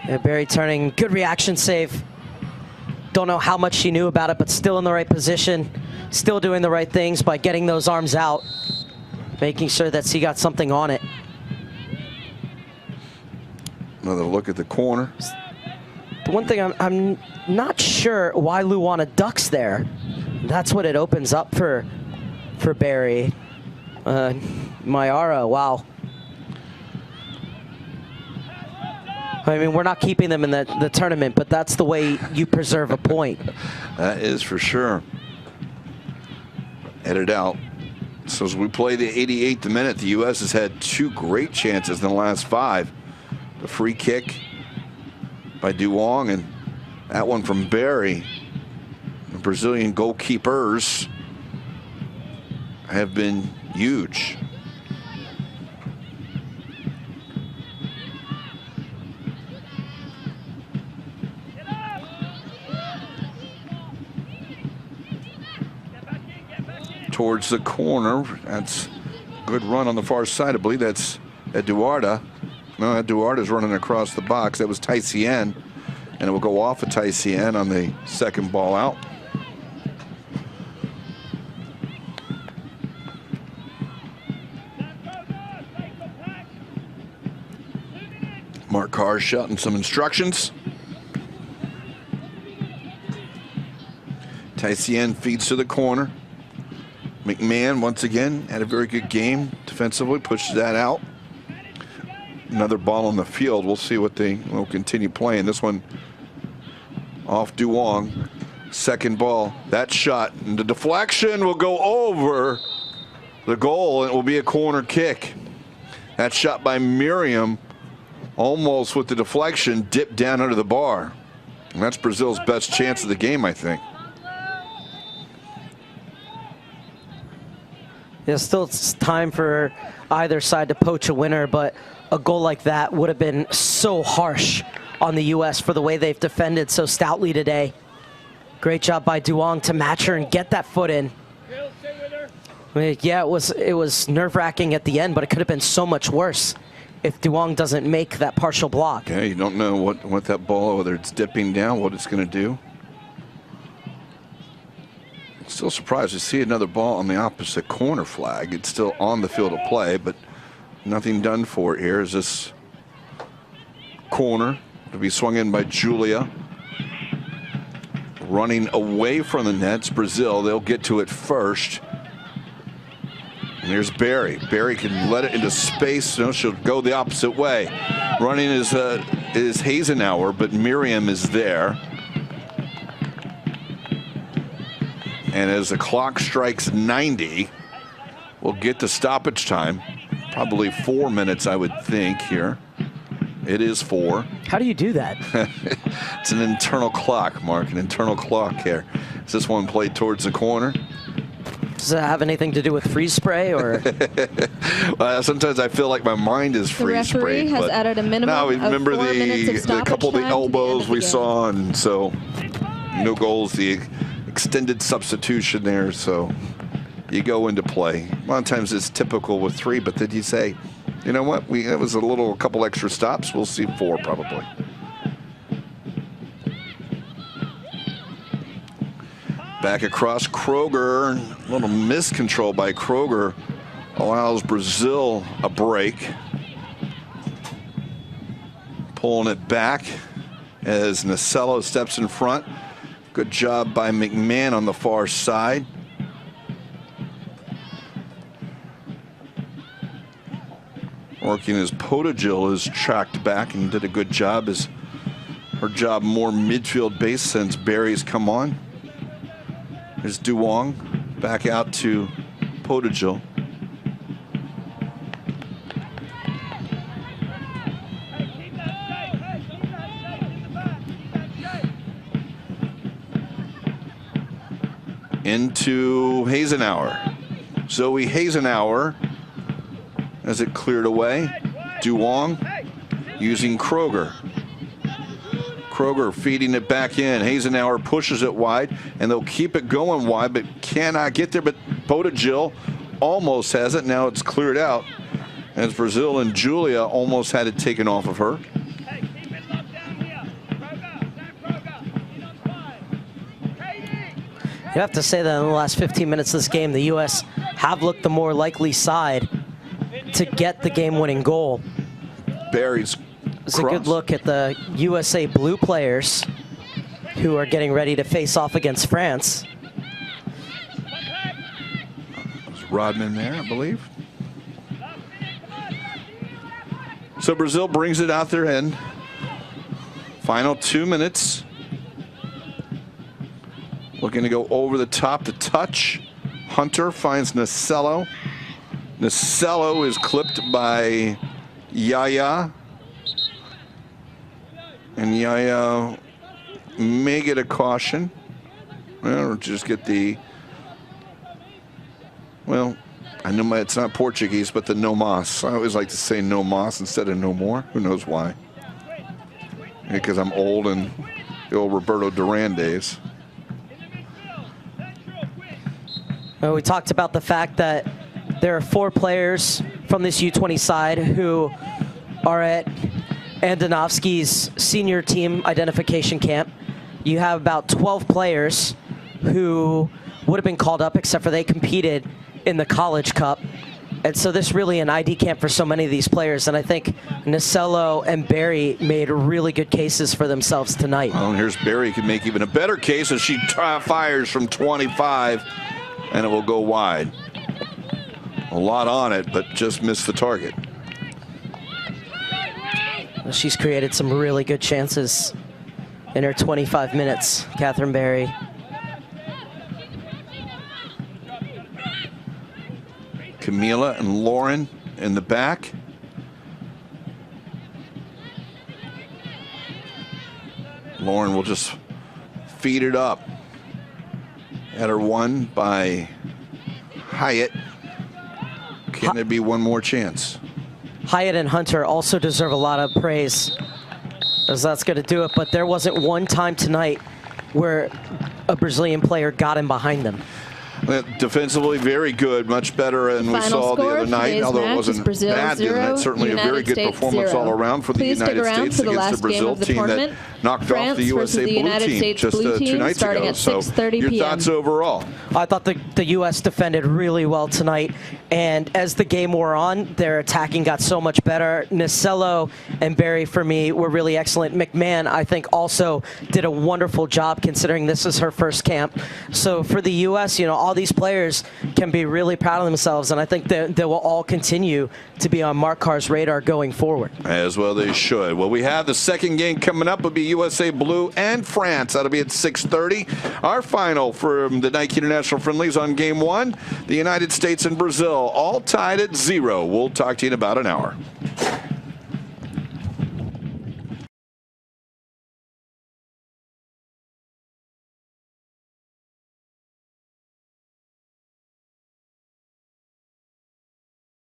Yeah, Barry turning, good reaction save. Don't know how much she knew about it, but still in the right position. Still doing the right things by getting those arms out, making sure that she got something on it. Another look at the corner. The one thing I'm not sure why Luana ducks there. That's what it opens up for Barry. Mayara, wow. I mean, we're not keeping them in the tournament, but that's the way you preserve a point. That is for sure. Headed out. So as we play the 88th minute, the U.S. has had 2 great chances in the last 5. The free kick by Duong, and that one from Barry. The Brazilian goalkeepers have been huge. Towards the corner. That's a good run on the far side. I believe that's Eduarda. No, Eduarda's running across the box. That was Taisien, and it will go off of Taisien on the second ball out. Mark Carr shouting some instructions. Taisien feeds to the corner. McMahon, once again, had a very good game defensively, pushes that out. Another ball on the field. We'll see what they will continue playing. This one off Duong. Second ball. That shot, and the deflection will go over the goal, and it will be a corner kick. That shot by Miriam, almost with the deflection, dipped down under the bar. And that's Brazil's best chance of the game, I think. There's still time for either side to poach a winner, but a goal like that would have been so harsh on the U.S. for the way they've defended so stoutly today. Great job by Duong to match her and get that foot in. I mean, yeah, it was nerve-wracking at the end, but it could have been so much worse if Duong doesn't make that partial block. Yeah, you don't know what that ball, whether it's dipping down, what it's going to do. Still surprised to see another ball on the opposite corner flag. It's still on the field of play, but nothing done for it here. Is this corner to be swung in by Julia. Running away from the nets, Brazil. They'll get to it first. And here's Barry. Barry can let it into space. No, she'll go the opposite way. Running is Hazenauer, but Miriam is there. And as the clock strikes 90, we'll get to stoppage time. Probably 4 minutes, I would think, here. It is 4. How do you do that? It's an internal clock, Mark, an internal clock here. Is this one played towards the corner? Does that have anything to do with freeze spray, or? Sometimes I feel like my mind is freeze sprayed. The referee has added a minimum now, remember of 4 minutes of the stoppage couple of the time to the end elbows of the we game. saw, and so no goals, the extended substitution there, so you go into play. A lot of times it's typical with 3, but then you say, you know what, it was a couple extra stops. We'll see 4 probably. Back across Kroger, a little miscontrol by Kroger allows Brazil a break. Pulling it back as Nacello steps in front. Good job by McMahon on the far side. Working as Podagil is tracked back and did a good job. As her job more midfield based since Barry's come on. There's Duong back out to Podagil. Into Hazenauer. Zoe Hazenauer as it cleared away. Duong using Kroger. Kroger feeding it back in. Hazenauer pushes it wide, and they'll keep it going wide, but cannot get there. But Podagil almost has it. Now it's cleared out, as Brazil and Julia almost had it taken off of her. You have to say that in the last 15 minutes of this game, the U.S. have looked the more likely side to get the game-winning goal. Barry's It's a good look at the USA blue players who are getting ready to face off against France. There's Rodman there, I believe. So Brazil brings it out their end. Final 2 minutes. Looking to go over the top to touch. Hunter finds Nacello. Nacello is clipped by Yaya. And Yaya may get a caution. Or just get the, well, I know it's not Portuguese, but the no mas. I always like to say no mas instead of no more. Who knows why? Because I'm old and the old Roberto Duran days. Well, we talked about the fact that there are 4 players from this U20 side who are at Andonovski's senior team identification camp. You have about 12 players who would have been called up, except for they competed in the College Cup. And so this is really an ID camp for so many of these players. And I think Nacello and Barry made really good cases for themselves tonight. Well, here's Barry, can make even a better case as she fires from 25, and it will go wide. A lot on it, but just missed the target. Well, she's created some really good chances in her 25 minutes, Catherine Barry. Camila and Lauren in the back. Lauren will just feed it up. Header won by Hyatt. Can there be one more chance? Hyatt and Hunter also deserve a lot of praise, as that's going to do it. But there wasn't one time tonight where a Brazilian player got in behind them. Defensively, very good, much better than we saw the other night. Although it wasn't bad, that's certainly a very good performance all around for the United States against the Brazil team that knocked off the USA Blue team just 2 nights ago. So, your thoughts overall? I thought the U.S. defended really well tonight, and as the game wore on, their attacking got so much better. Nacello and Barry, for me, were really excellent. McMahon, I think, also did a wonderful job considering this is her first camp. So for the U.S., you know, all these players can be really proud of themselves, and I think that they will all continue to be on Mark Carr's radar going forward. As well they should. Well, we have the second game coming up. It'll be USA Blue and France. That'll be at 6:30. Our final from the Nike International Friendlies on Game 1, the United States and Brazil, all tied at 0. We'll talk to you in about an hour.